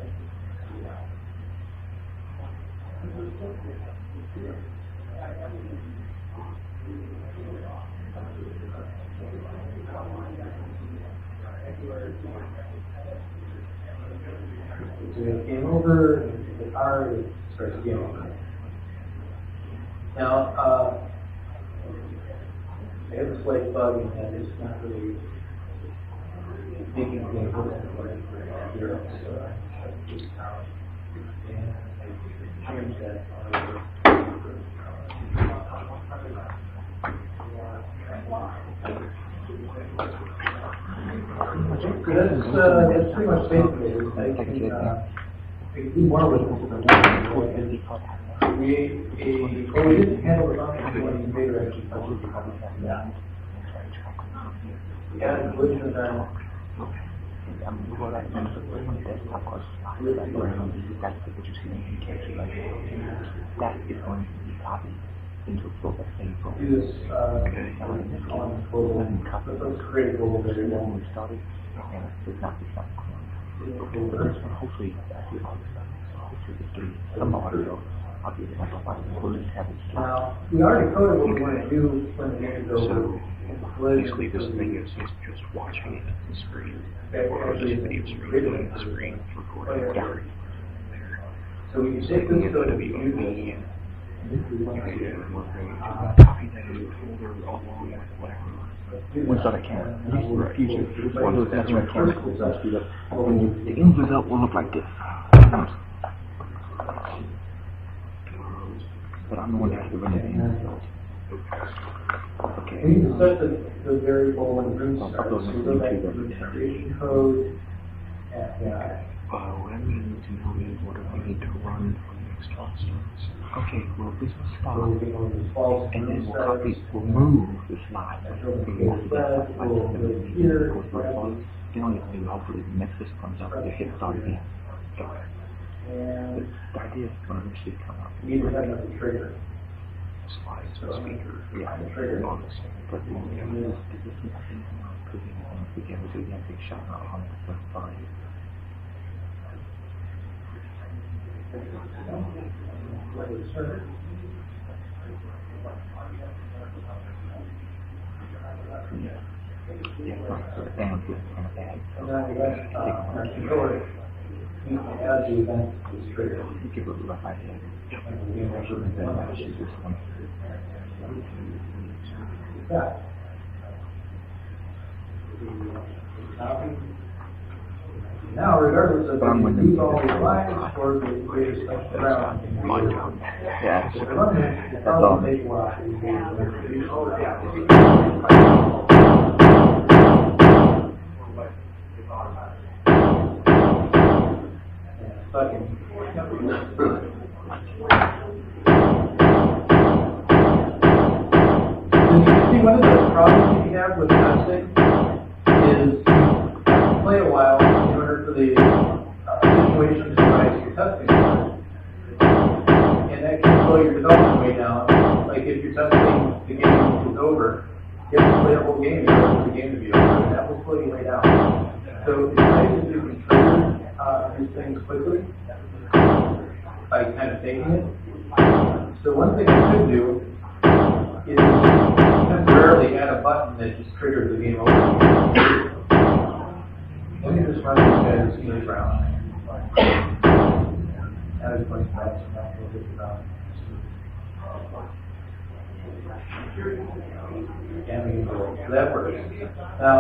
So it came over, the car starts getting over. Now, I have a slight bug in that it's not really making things look like Europe, so I have to keep out. And I change that. That's pretty much basically it. I can do more with it. We didn't handle the function when you made it actually. Yeah. Yeah, the collision event. That is going to be copied into a flow that's saying flow. Do this on global. Let's create a global very long. We started, and it's not hopefully that's the other stuff. Hopefully it's getting some audio. I'll be able to find the bullets have it. Now, we already coded what we want to do when the game is over. So basically this thing is just watching it on the screen. Or this video screen on the screen, recording the gallery. So we can take this It's going to be to OB and copy that in your folder along with whatever. Once that I can. Usually, one of those nothing mechanical is speed up. The end result will look like this. But I'm the one that has to run it in. Okay. We need to set the variable when the room starts. So we go back to the registration code. Yeah. What I need to know is what do I need to run for the next class starts. Okay, well this will stop. And then we'll copy, we'll move the slide. Then hopefully the next system comes up with the hit start again. And the idea is going to initially come up. you need to have another trigger. Slides to speaker. Yeah, the trigger. But the only thing is, this is nothing now, because if we can do the big shot on the fine. Yeah, right, so the band is kind of bad. And then we got our controller. You can add the event to this trigger. You give it a rough idea. This one. Yeah. Now, regardless of if you use all these lines or the greatest stuff around. Yeah, If you're running it, it's probably take a while. One of the problems you have with testing is you have to play a while in order for the situation to rise your testing for. And that can slow your development way down. Like if you're testing the game is over, you have to play the whole game in order for the game to be over, and that will slow you way down. So it's nice if you can trigger these things quickly by kind of taking it. So one thing you could do is temporarily add a button that just triggers the game over. Let me just run these guys and see what's around. Add a bunch of bats and that will get around. And we can go. So that works. Now,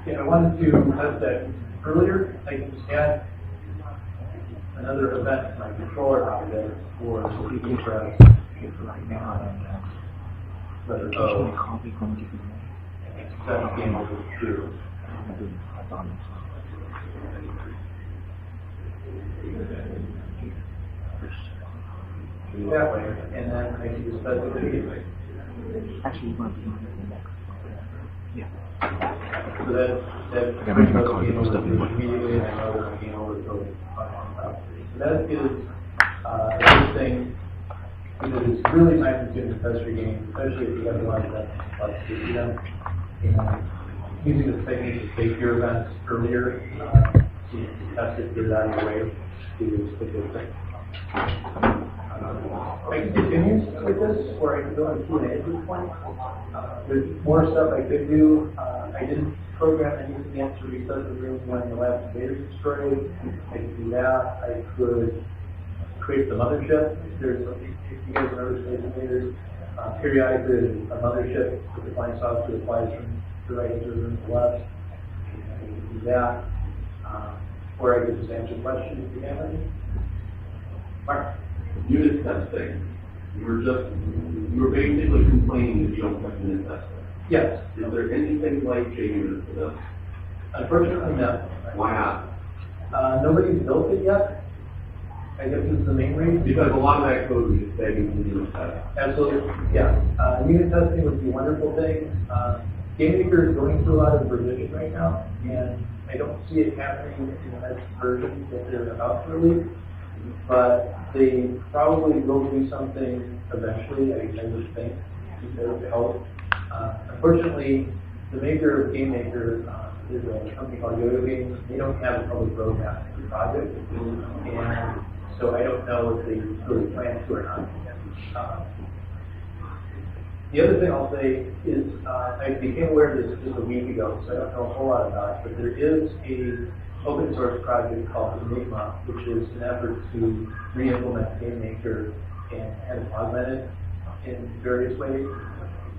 if I wanted to test that earlier, I can just add another event to my controller out there for the interest right now. Let it go. Set the game over true. That way, and then I can just set the video. Actually, you might be on the next. Yeah. So that Yeah, brings I'm us gonna call game you over stuff anyway. immediately, and I know we're going to game over so that is a good thing, because it's really time consuming to test your game, especially if you have a lot of that to do them. And using this technique to take your events earlier, to test it, get it out of your way, is a good thing. I can continue with this, or I can go into Q&A at this point. There's more stuff I could do. I didn't program any of the answer reset the room when the last invader was destroyed. I could do that. I could create the mothership. There's, if you guys remember Space Invaders, periodically there's a mothership with the flying saucer that flies from the right to the room to the left. I could do that. Or I could just answer questions if you have any. Mark? Unit testing. You were basically complaining that you don't have unit testing. Yes. Is there anything like JUnit for this? Unfortunately, no. Why not? Nobody's built it yet. I guess this is the main reason. Because a lot of that code is just begging for unit testing. Absolutely, yeah. Unit testing would be a wonderful thing. GameMaker is going through a lot of revision right now, and I don't see it happening in the next version that they're about to release. But they probably will do something eventually, I would think, to help. Unfortunately, the maker of GameMaker is a company called Yo-Yo Games. They don't have a public roadmap for the project, and so I don't know if they really plan to or not. The other thing I'll say is I became aware of this just a week ago, so I don't know a whole lot about it, but there is a open source project called Enigma, which is an effort to re-implement GameMaker and augment it in various ways.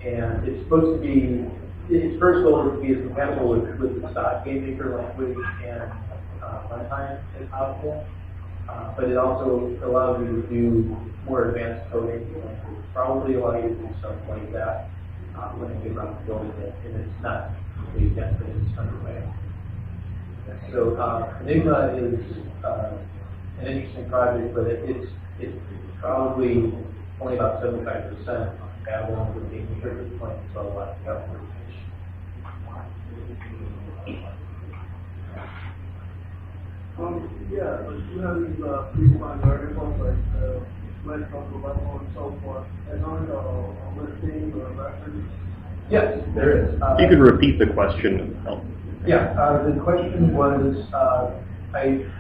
And it's supposed to be, its first goal is to be as compatible with the stock GameMaker language and runtime as possible. But it also allows you to do more advanced coding, and probably allow you to do something like that when you get around to building it, and it's not completely yet, but it's underway. So Enigma is an interesting project, but it's probably only about 75% compatible with the GameMaker at this point, so a lot to go. Yeah, but you have these pre-defined variables like when it comes to level and so forth, and on listing or records. Yes, there is. You could repeat the question. Yeah, the question was, I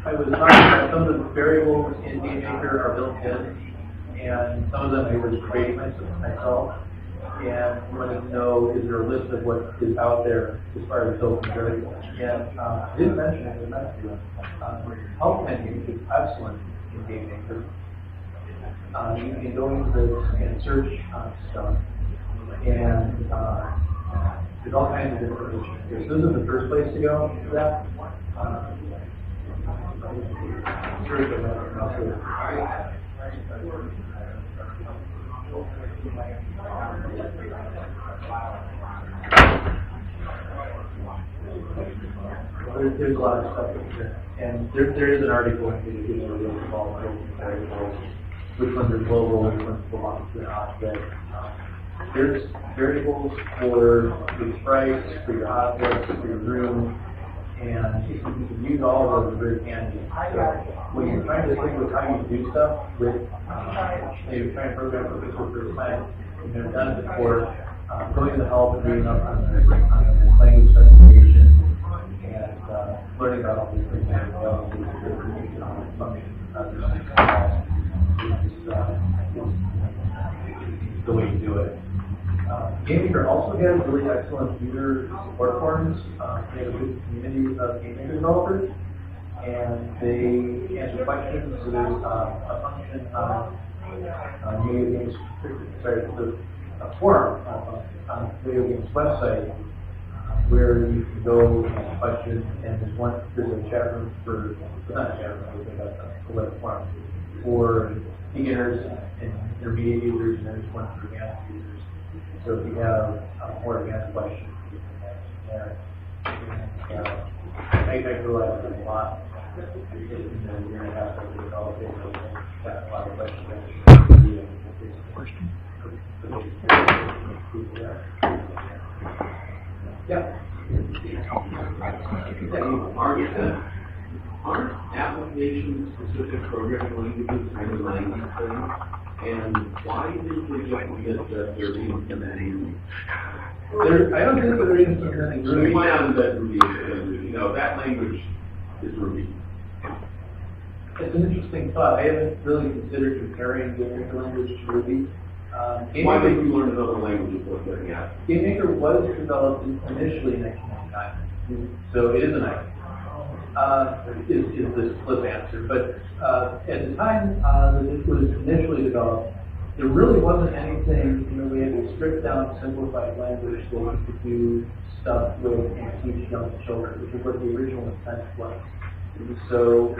was talking about some of the variables in GameMaker are built in, and some of them I was creating myself, and wanted to know, is there a list of what is out there as far as built-in variables? And I didn't mention it, but I meant to. Help menu is excellent in GameMaker. You can go into this and search stuff, and there's all kinds of information here. So this is the first place to go for that. Search and also there's a lot of stuff in here. And there is an article in here that gives you a real involved variables, which ones are global, which ones belong to an object. There's variables for your price, for your objects, for your room, and you can use all of those very handy. So when you're trying to think of how you do stuff with, you're trying to program for the first time, you've never done it before, going to the help and reading up on the language specification and learning about all these things and functions is the way to do it. GameMaker also has really excellent user support forums. They have a good community of GameMaker developers, and they answer questions. So there's a function on Video Games, sorry, a forum on Video Games website where you can go and ask questions, and there's a chat room for, not a chat room, but a web forum for beginners and intermediate users, and there's one for advanced users. So if you have more advanced questions, you can ask there. I realize there's a lot. In a year and a half, I think all of it, got a lot of questions. Yeah. Aren't application-specific programming languages kind of language thing? And why did they just get that they're implementing? I don't think they're implementing We Ruby. might have that Ruby, that language is Ruby. It's an interesting thought. I haven't really considered comparing GameMaker language to Ruby. Why did you learn another language before getting out? GameMaker was developed initially in 1999, so it is a nice. Is the flip answer. But at the time that it was initially developed, there really wasn't anything, we had a stripped down, simplified language that you could do stuff with and teach young children, which is what the original intent was. So,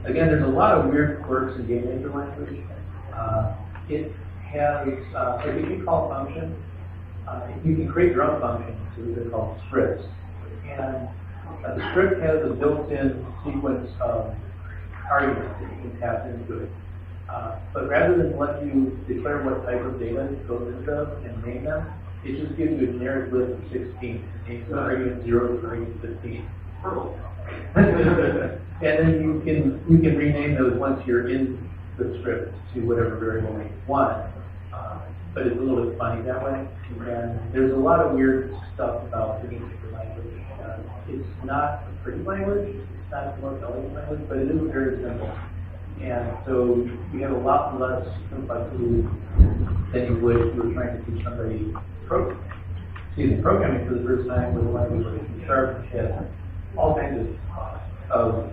again, there's a lot of weird quirks in GameMaker language. It has, if you can call function, you can create your own functions, so they're called scripts. And the script has a built-in sequence of arguments that you can pass into it. But rather than let you declare what type of data goes into them and name them, it just gives you a generic list of 16. It's argument 0 to argument 15. And then you can rename those once you're in the script to whatever variable you want. But it's a little bit funny that way. And there's a lot of weird stuff about the GameMaker language. It's not a pretty language, it's not the most elegant language, but it is very simple. And so you have a lot less complexity than you would if you were trying to teach somebody programming for the first time with a language like C#, which has all kinds of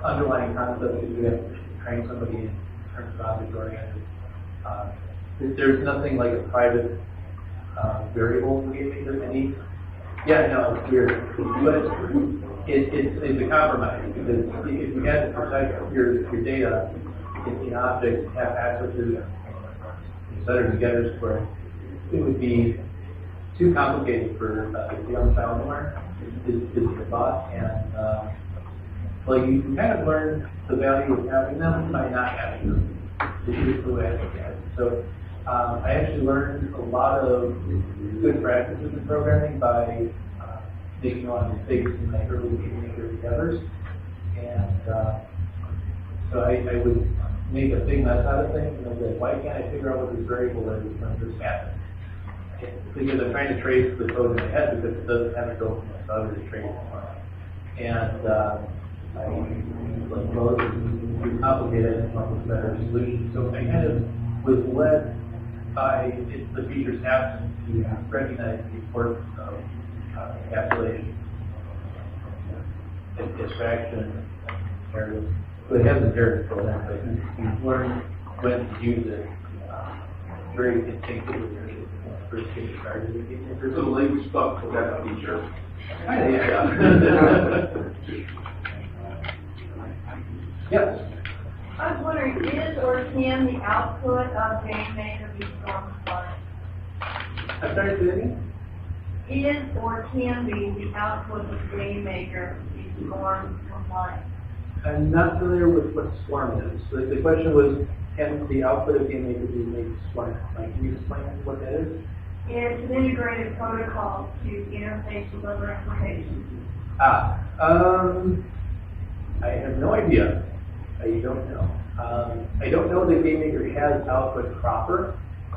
underlying concepts that you have to train somebody in terms of object-oriented. There's nothing like a private variable in GameMaker. Yeah, no, it's weird. But it's a compromise, because if you had to protect your data in objects and have access to setter together square, it would be too complicated for a young child to learn, is the thought. And you kind of learn the value of having them by not having them. This is the way I look at it. So I actually learned a lot of good practices in programming by making a lot of mistakes in my early GameMaker endeavors. And so I would make a big mess out of things, and I'd be like, why can't I figure out what this variable is when this happens? Because I'm trying to trace the code in my head, because it doesn't have to go from the other to trace it. And I like, well, it's too complicated, I come up with a better solution. So I kind of was led by the feature's absence to recognize the importance of encapsulation, abstraction, narrative. So it has a narrative program, but you learn when to use it very instinctively. First get started with GameMaker. So the language stuff for that feature. Yeah. Yes. I was wondering, is or can the output of GameMaker be storm compliant? I'm sorry, say that again? Is or can the output of GameMaker be storm compliant? I'm not familiar with what Swarm is. So the question was, can the output of GameMaker be made Swarm? Can you explain what that is? It's an integrated protocol to interface with other applications. I have no idea. I don't know. I don't know that GameMaker has output proper,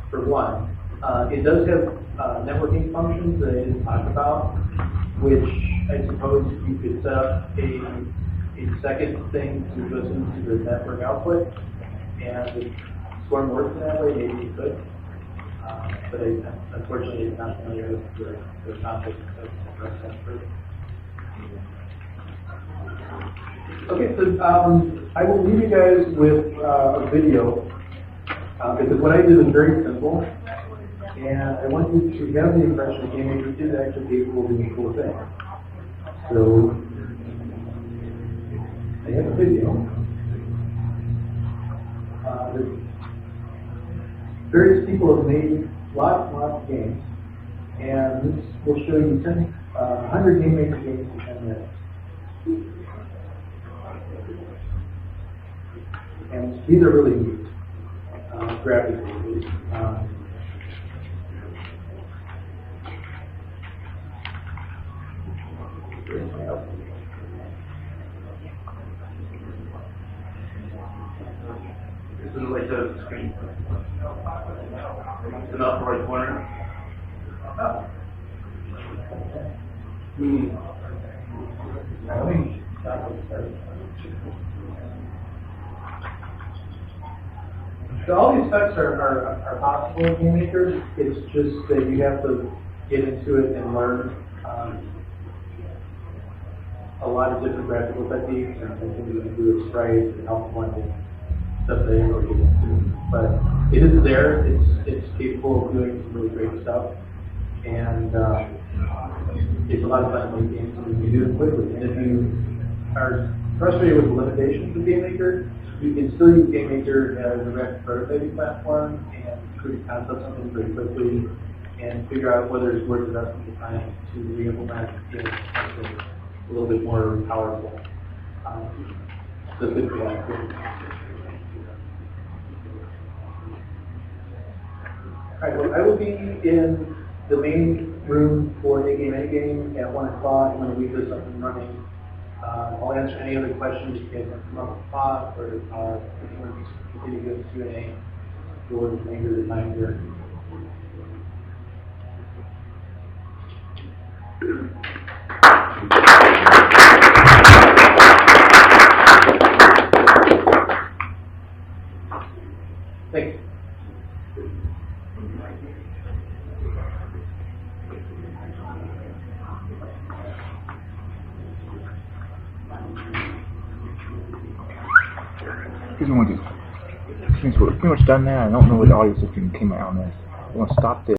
for one. It does have networking functions that I didn't talk about, which I suppose you could set up a second thing to listen to the network output, and if Swarm works in that way, maybe it could. But unfortunately, I'm not familiar with the concept of network. Okay, so I will leave you guys with a video, because what I did is very simple, and I want you to have the impression that GameMaker is actually capable of doing cool things. So, I have a video. Various people have made lots and lots of games, and this will show you 100 GameMaker games in 10 minutes. And these are really neat, graphically. right side of the screen. In the upper right corner. So all these effects are possible in Game Maker. It's just that you have to get into it and learn a lot of different graphical techniques and things you can do with sprites and alpha blending, stuff that I didn't really get into. But it is there. It's capable of doing some really great stuff, and it's a lot of fun to make games and you do it quickly. And if you are frustrated with the limitations of Game Maker, you can still use Game Maker as a direct prototyping platform and prove concept something very quickly and figure out whether it's worth investing the time to re-implement something a little bit more powerful. Specifically, Alright, well, I will be in the main room for A Game Any Game at 1 o'clock. I'm going to leave this up and running. I'll answer any other questions you guys want to come up with talk, or if you want to continue doing Q&A for the remainder of the time here. Thanks. Since we're pretty much done now, I don't know what the audio system came out on this. I'm going to stop this.